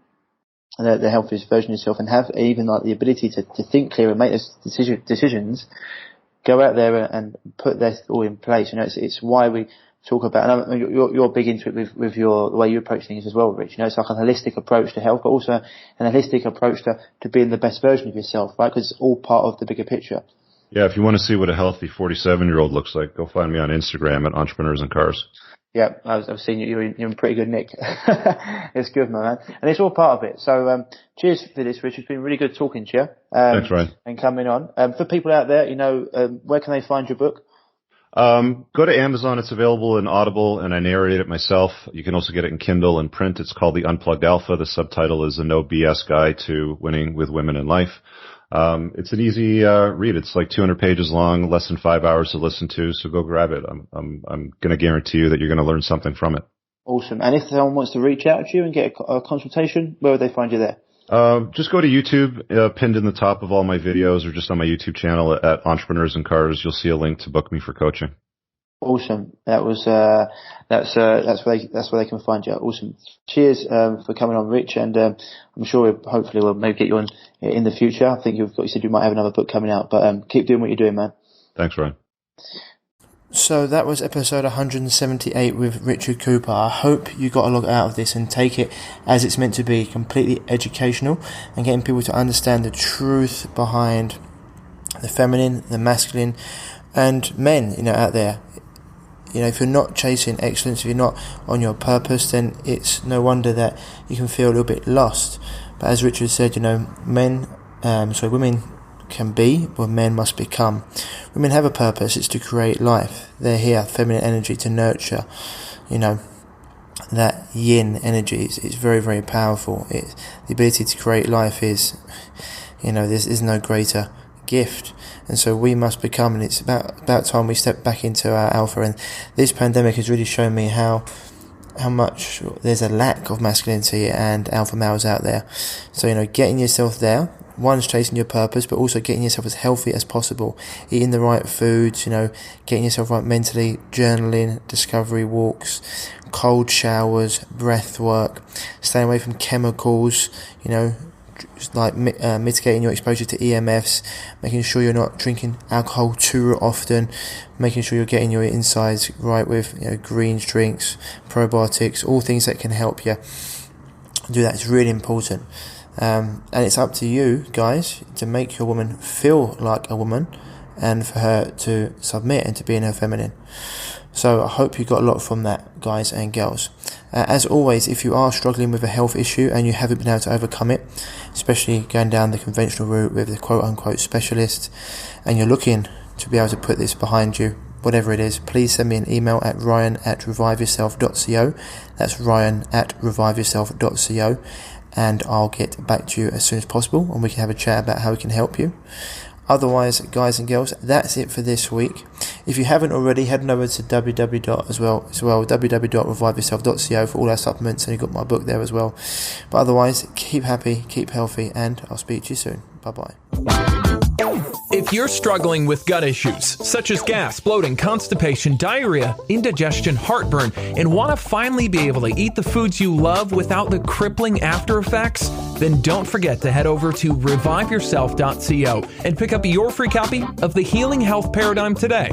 the healthiest version of yourself and have even like the ability to think clear and make those decisions, go out there and put that all in place. It's why we talk about, and you're big into it with the way you approach things as well, Rich. It's like a holistic approach to health, but also an holistic approach to being the best version of yourself, right? Because it's all part of the bigger picture. Yeah, if you want to see what a healthy 47-year-old looks like, go find me on Instagram at Entrepreneurs and Cars. Yeah, I've seen you. You're in pretty good nick. It's good, man. And it's all part of it. So, cheers for this, Rich. It's been really good talking to you. Thanks, Ryan. And coming on. For people out there, where can they find your book? Go to Amazon. It's available in Audible, and I narrate it myself. You can also get it in Kindle and print. It's called The Unplugged Alpha. The subtitle is A No BS Guide to Winning with Women in Life. It's an easy read. It's like 200 pages long, less than 5 hours to listen to. So go grab it. I'm going to guarantee you that you're going to learn something from it. Awesome. And if someone wants to reach out to you and get a consultation, where would they find you there? Just go to YouTube, pinned in the top of all my videos, or just on my YouTube channel at Entrepreneurs and Cars. You'll see a link to book me for coaching. Awesome. That's where they can find you. Awesome. Cheers for coming on, Rich, and I'm sure hopefully we'll maybe get you on in the future. I think you said you might have another book coming out, but keep doing what you're doing, man. Thanks, Ryan. So that was episode 178 with Richard Cooper. I hope you got a lot out of this and take it as it's meant to be, completely educational and getting people to understand the truth behind the feminine, the masculine, and men, out there. If you're not chasing excellence, if you're not on your purpose, then it's no wonder that you can feel a little bit lost. But as Richard said, women can be, but men must become. Women have a purpose. It's to create life. They're here, feminine energy to nurture. That yin energy is very, very powerful. The ability to create life is, there's no greater gift. And so we must become, and it's about time we step back into our alpha. And this pandemic has really shown me how much there's a lack of masculinity and alpha males out there. So, getting yourself there, one's chasing your purpose, but also getting yourself as healthy as possible, eating the right foods, getting yourself right mentally, journaling, discovery walks, cold showers, breath work, staying away from chemicals, like mitigating your exposure to EMFs, making sure you're not drinking alcohol too often, making sure you're getting your insides right with greens drinks, probiotics, all things that can help you do that. It's really important. And it's up to you guys to make your woman feel like a woman and for her to submit and to be in her feminine. So I hope you got a lot from that, guys and girls. As always, if you are struggling with a health issue and you haven't been able to overcome it, especially going down the conventional route with the quote-unquote specialist, and you're looking to be able to put this behind you, whatever it is, please send me an email at ryan@reviveyourself.co. That's ryan@reviveyourself.co, and I'll get back to you as soon as possible and we can have a chat about how we can help you. Otherwise, guys and girls, that's it for this week. If you haven't already, head on over to www.reviveyourself.co for all our supplements, and you've got my book there as well. But otherwise, keep happy, keep healthy, and I'll speak to you soon. Bye-bye. If you're struggling with gut issues, such as gas, bloating, constipation, diarrhea, indigestion, heartburn, and want to finally be able to eat the foods you love without the crippling after effects, then don't forget to head over to reviveyourself.co and pick up your free copy of The Healing Health Paradigm today.